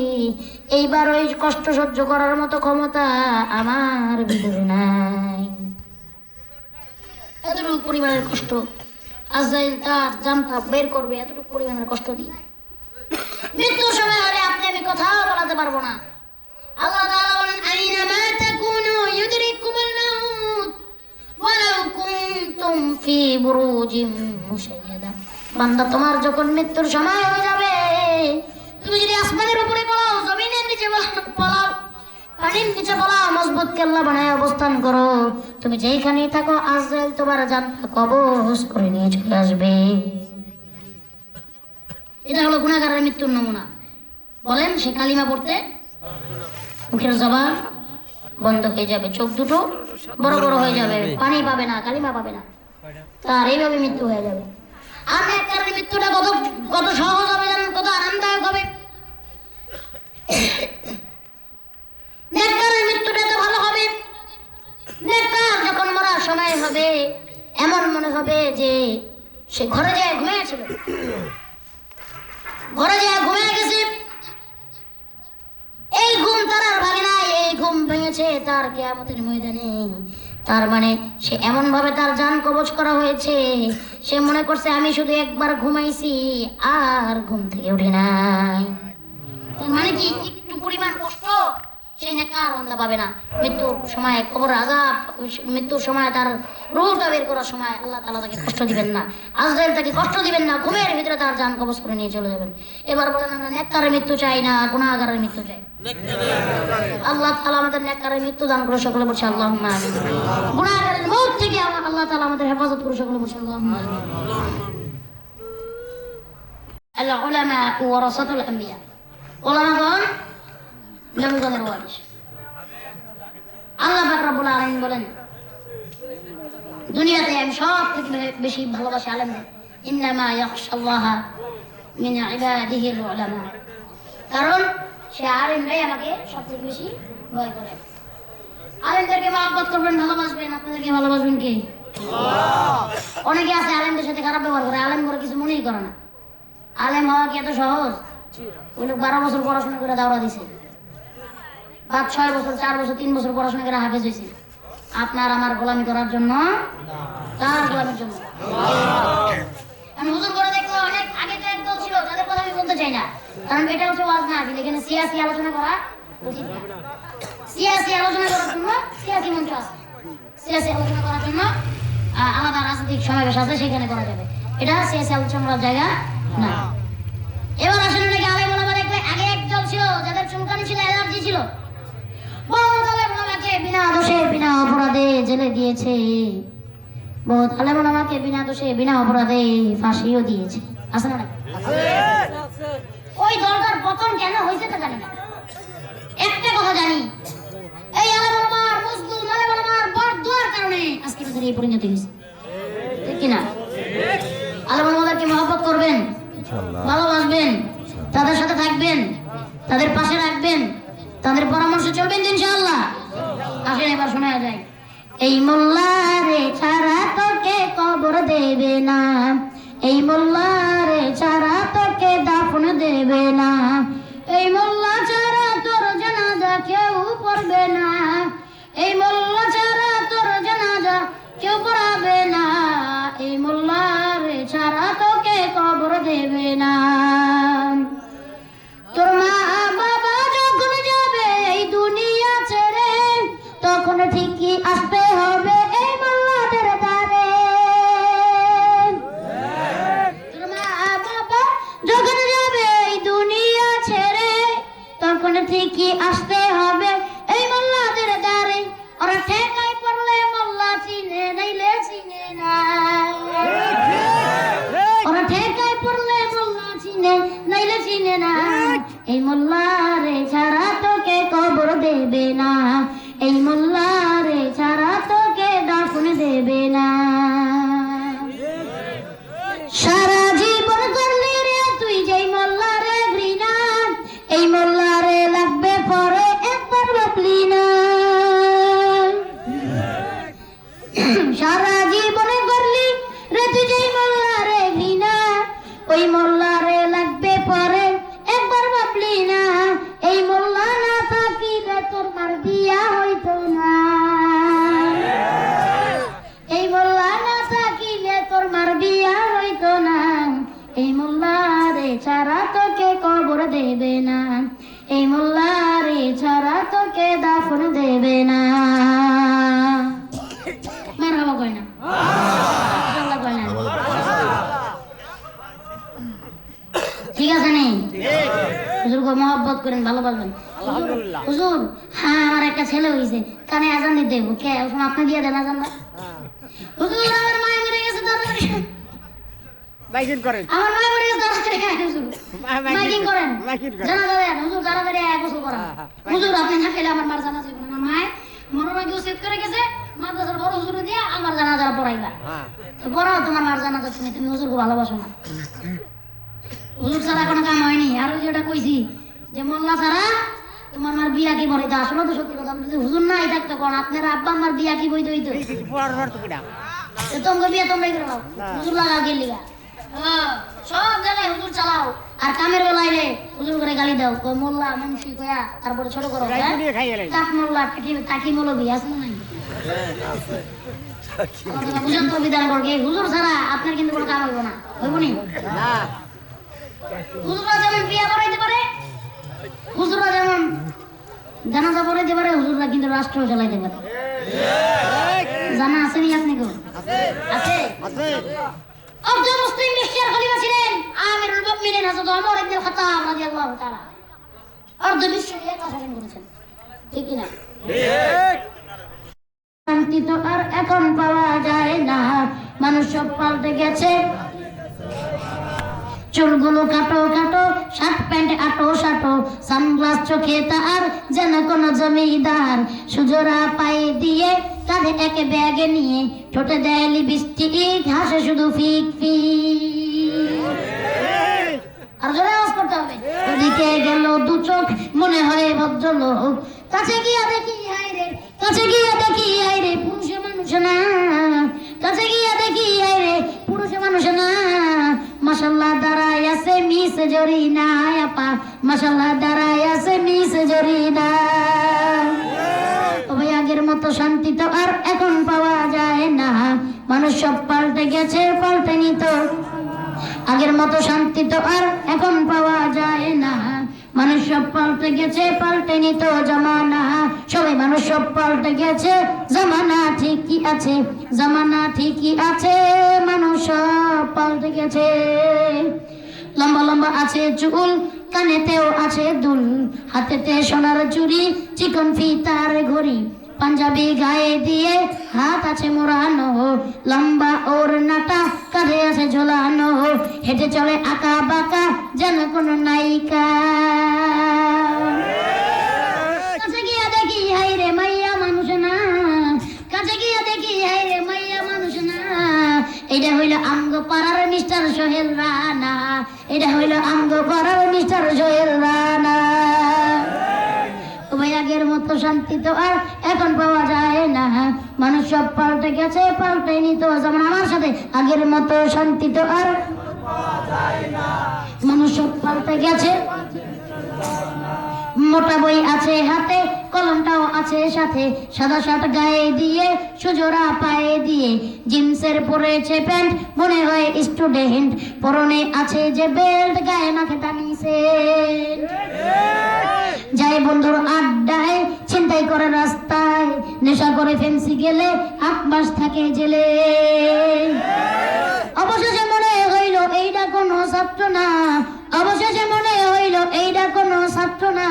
A: এইবার ওই কষ্ট সহ্য করার মতো ক্ষমতা আমার ভিতরে নাই। এতটুকু পরিমাণের কষ্ট আজরাইল তার জানটা বের করবে, এতটুকু পরিমাণের কষ্ট দিয়ে মৃত্যুর সময় হলে আপনি আমি কথাও বলাতে পারবো না। আল্লাহ তাআলা বলেন আইনামা তাকুনু ইউদরিকুমুল মাউত ওয়ালাউ কুনতুম ফি বুরুজিম মুশাইয়াদা। বান্দা তোমার যখন মৃত্যুর সময় হয়ে যাবে, তুমি যদি আসমানের উপরে পলাও, জমিনের নিচে পলাও, পানির নিচে পলাও, মজবুত কেল্লা বানায় অবস্থান করো, তুমি যেইখানেই থাকো আজরাইল তোমার জানটা কবজ করে নিয়ে চলে আসবে। এটা হলো গুনাহগারের মৃত্যুর নমুনা। বলেন সে কালিমা পড়তে মুখের জবান বন্ধ হয়ে যাবে, চোখ দুটো বড় বড় হয়ে যাবে, পানি পাবে না, কালিমা পাবে না, তার এইভাবে মৃত্যু হয়ে যাবে। আর নেককারের মৃত্যুটা কত সহজ হবে জানেন, কত আরামদায়ক হবে। নেককারের মৃত্যুটা তো ভালো হবে। নেককার যখন মরার সময় হবে এমন মনে হবে যে সে ঘরে যায় ঘুমিয়েছিল, ঘরে যায় ঘুমিয়ে গেছে, এই ঘুম তার আর ভাঙে নাই, এই ঘুম ভেঙেছে তার কিয়ামতের ময়দানে। তার মানে সে এমন ভাবে তার জান কবজ করা হয়েছে, সে মনে করছে আমি শুধু একবার ঘুমাইছি আর ঘুম থেকে উঠে নাই। তার মানে কি একটু পরিমাণ কষ্ট সেই নেককার গুনাহগার বান্দা পাবে না। মৃত্যুর সময় কবর আযাব, মৃত্যুর সময় তার রূহটা বের করার সময় আল্লাহ তাআলা তাকে কষ্ট দিবেন না, আজরাইল তাকে কষ্ট দিবেন না, ঘুমের ভিতরে তার জান কবজ করে নিয়ে চলে যাবেন। এবার বলেন আমরা নেককারের মৃত্যু চাই না গুনাহগারের মৃত্যু চাই? আল্লাহ তাআলা আমাদের নেককারের মৃত্যু দান করে, সকলে বলছে আল্লাহুম্মা আমিন। গুনাহগারের মউত থেকে আল্লাহ তাআলা আমাদের হেফাজত করে, সকলে বলছে আল্লাহুম্মা আমিন। আল উলামা ওয়ারাসাতুল আম্বিয়া, উলামাগণ নবীগণের ওয়ারিস। আল্লাহ পাক রব্বুল আলামিন বলেন দুনিয়াতে আমি সব থেকে বেশি ভালোবাসি আলেমদের। ইন্নামা ইয়াখশাল্লাহা মিন ইবাদিহিল উলামা, কারণ সে আলেমরাই আমাকে সবথেকে বেশি ভয় করে। আলেমদেরকে মহব্বত করবেন, ভালোবাসবেন। আপনাদেরকে ভালোবাসবেন কে? আল্লাহ। অনেকে আছে আলেমদের সাথে খারাপ ব্যবহার করে, আলেম করে কিছু মনেই করে না। আলেম হওয়া কি এত সহজ? ওই লোক 12 বছর পড়াশোনা করে দাওরা দিছে, 6 বছর 4 বছর 3 বছর পড়াশোনা করে হাফেজ হয়েছে। আপনার আমার গোলামি করার জন্য? কার গোলামির জন্য? আমি হুজুর করে দেখলো অনেক আগে তো একদল ছিল, তাদের কথা আমি বলতে চাই না, কারণ এটা হচ্ছে ওয়াজ না। এখানে সিয়াসি আলোচনা করা উচিত না। সিয়াসি আলোচনা করার জন্য সিয়াসি মঞ্চ আছে, সিয়াসি আলোচনা করার জন্য আলাদা রাজনৈতিক সমাবেশ আছে, সেখানে করা যাবে। এটা সিয়াসি আলোচনা করার জায়গা না। এবার আসলে নাকি আলেম ওলামা দেখলে আগে একদল ছিল যাদের চুলকানি ছিল, অ্যালার্জি ছিল, বহুত আলেম ওলামাকে বিনা দোষে বিনা অপরাধে জেলে দিয়েছে, বহুত আলেম ওলামাকে বিনা দোষে বিনা অপরাধে ফাঁসিও দিয়েছে। আছে না? ওই দলটার পতন কেন হয়েছে তা জানি না। একটা কথা জানি, এই আলেম ওলামার মুসলিম আলেম ওলামার বরদোয়ার কারণে আজকে আমাদের এই পরিণতি হয়েছে, ঠিক কি না? আলেম ওলামাদেরকে মহব্বত করবেন, ভালোবাসবেন, তাদের সাথে থাকবেন, তাদের পাশে রাখবেন, তাদের পরামর্শে চলবেন ইনশাআল্লাহ। আসেন এবার শোনা যায়, এই মোল্লারে ছাড়া তোকে কবর দেবে না, এই মোল্লারে ছাড়া তোকে দাফন দেবে না, এই মোল্লা ছাড়া তোর জানাজা কেউ পড়বে না, এই মোল্লা ছাড়া তোর জানাজা কেউ পড়াবে না, এই মোল্লারে ছাড়া তোকে কবর দেবে না। তোর মা বাবা যখন যাবে এই দুনিয়া ছেড়ে, তখন ঠিকই আসতে হবে এই মোল্লাদের দ্বারে। তোর মা বাবা যখন যাবে এই দুনিয়া ছেড়ে, তখন ঠিকই আসতে হবে এই মোল্লাদের দ্বারে। ওরা ঠেকায় পড়লে মোল্লা চিনে, নাইলে চিনে না। ওরা ঠেকায় পড়লে মোল্লা চিনে, নাইলে চিনে না। এই মোল্লারে ছাড়া তোকে কবর দেবে না, এই মোল্লারে ছাড়া তোকে দাফন দেবে না। সারা জীবন করলি রে তুই যেই মোল্লারে ঘৃণা, এই মোল্লারে লাগবে পরে একবার ভাবলি না। সারা জীবনে করলি রে তুই যেই মোল্লারে ঘৃণা, ওই মোল্লারে লাগবে পরে একবার ভাবলি না। এই মোল্লা না থাকিলে তোর মার বিয়া হইতো না, এই মোল্লা না থাকিলে তোর মার বিয়া হইতো না। এই মোল্লারে ছাড়া তোকে কবর দেবে না, এই মোল্লারে ছাড়া তোকে দাফন দেবে না। মারহাবা কয় না? আল্লাহ কয় না? ঠিক আছে নি? হুজুরকে মহব্বত করেন, ভালোবাসবেন। হুজুর, হ্যাঁ আমার একটা ছেলে হয়েছে, কানে আজান দিতে দেবো, কে ওখানে আপনি দিয়ে দেন আজান না? হুজুর আমার মায়ের মরে গেছে, মাইকিং করেন। আমার মায়ের মরে গেছে, হুজুর মাইকিং করেন, জানাজা দেন। হুজুর তাড়াতাড়ি গোসল করেন। হুজুর আপনি না খেলে আমার মার জানাজা হবে না। মায়ের মরনা কেউ সেট করে গেছে, মাদ্রাসার বড় হুজুর দিয়ে আমার জানাজা পড়াইবা। তো পড়াও তোমার মার জানাজা, তুমি হুজুরকে ভালোবাসো না। হুজুর ছাড়া কোনো কাম হয়নি। আর ওই যেটা কইছি যে মোল্লা ছাড়া তোমার মার বিয়া কি বইতে, আসলে তো সত্যি কথা। হুজুর নাই থাকতো কোন আপনার আব্বা আমার বিয়া কি বইতে হইতো, তোমাকে বিয়া তোমরাই করে নাও, হুজুর লাগাও গেলি সব জায়গায় হুজুর চালাও। আর কামের বেলায় হুজুর করে গালি দাও, মোল্লা মুন্সি কয়া, তারপরে ছোট করো কাক মোল্লা টাকি মৌলবি আছে না নাই? হুজুর তো বিধান করবে, হুজুর ছাড়া আপনার কিন্তু কোনো কাম হইব না, হইব নি? হুজুররা যেমন বিয়া করাইতে পারে, হুজুররা যেমন জানাজা পড়ে দিতে পারে, হুজুররা কিন্তু রাষ্ট্র চালাইতে পারে। জানা আছে নি আপনি গো? আছে। আব্দুল মুসলিম মিশরের খলিফা ছিলেন আমিরুল মুমিনিন হযরত ওমর ইবনে খাত্তাব রাদিয়াল্লাহু তাআলা। অর্ধ বিশ্ব নিয়ে শাসন করেছেন, ঠিক কি না? ঠিক। শান্তি তো আর এখন পাওয়া যায় না, মানুষ সব পাল্টে গেছে। চুলগুলো কাটো কাটো, শার্ট প্যান্ট আটো সাটো, সানগ্লাস চোখে তার যেন কোন জমিদার। সুজোরা পায়ে দিয়ে কাঁধে এক ব্যাগে নিয়ে, ঠোঁটে দেয় লিপস্টিক, হাসে শুধু ফিক ফিক। আর জোরে আওয়াজ করতে হবে। ওদিকে গেল দু চোখ, মনে হয় ভদ্রলোক, কাছে গিয়া দেখি হায় রে, কাছে গিয়া দেখি হায় রে, পুরুষ মানুষ না। কাছে গিয়া দেখি হায় রে, পুরুষ মানুষ না। মাশাআল্লাহ দাঁড়ায় আছে মিস জরিনা আপা, মাশাআল্লাহ দাঁড়ায় আছে মিস জরিনা। ও ভাই, আগের মতো শান্তি তো আর এখন পাওয়া যায় না, মানুষ সব পাল্টে গেছে, পাল্টেনি তো। আগের মতো শান্তি তো আর এখন পাওয়া যায় না, মানুষ সব পাল্টে গেছে, পাল্টেনি তো জামানা। সবাই মানুষ সব পাল্টে গেছে, জামানা ঠিকই আছে, জামানা ঠিকই আছে, মানুষ সব পাল্টে গেছে। লম্বা লম্বা আছে চুল, কানেতেও আছে দুল, হাতেতে সোনার চুড়ি, চিকন ফিতার ঘড়ি, পাঞ্জাবি গায়ে দিয়ে হাত আছে মোড়ানো, লম্বা ওড়নাটা কাঁধে আছে ঝোলানো, হেঁটে চলে আঁকা বাঁকা যেন কোনো নায়িকা। কাছে গিয়া দেখি হাই রে মাইয়া মানুষ না, কাছে গিয়া দেখি হাই রে মাইয়া মানুষ না। এটা হইল আমগ পাড়ার মিস্টার সোহেল রানা, এটা হইল আমগ পাড়ার মিস্টার সোহেল রানা। ভাই, আগের মতো শান্তি তো আর এখন পাওয়া যায় না, মানুষ সব পাল্টে গেছে, পাল্টেনি তো যেমন আমার সাথে। আগের মতো শান্তি তো আর মানুষ সব পাল্টে গেছে। মোটা বই আছে হাতে, কলমটাও আছে সাথে, সাদা শার্ট গায়ে দিয়ে, সুজোরা পায়ে দিয়ে, জিন্সের পরেছে প্যান্ট, মনে হয় স্টুডেন্ট, পরনে আছে যে বেল্ট, গায়ে মাখে দামি সেন্ট। যায় বন্ধুর আড্ডায়, ছিনতাই করে রাস্তায়, নেশা করে ফেন্সি গেলে 8 মাস থাকে জেলে। অবশেষে মনে হইল এইটা কোনো ছাত্র না, অবশেষে মনে হইল এইটা কোনো ছাত্র না।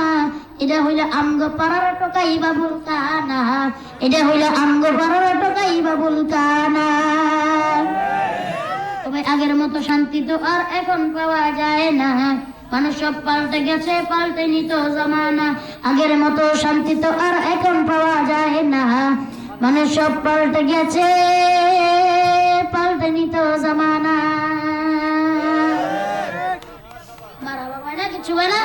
A: এটা হইল আমগো পাড়ার টোকাই বাবুল কানা, এটা হইল আমগো পাড়ার টোকাই বাবুল কানা। তবে আগের মতো শান্তি তো আর এখন পাওয়া যায় না, মানুষ সব পাল্টে গেছে, পাল্টেনি তো জামানা। আগের মতো শান্তি তো আর এখন পাওয়া যায় না, মানুষ সব পাল্টে গেছে, পাল্টেনি তো জামানা। মারা বাবা না কিছু হয় না।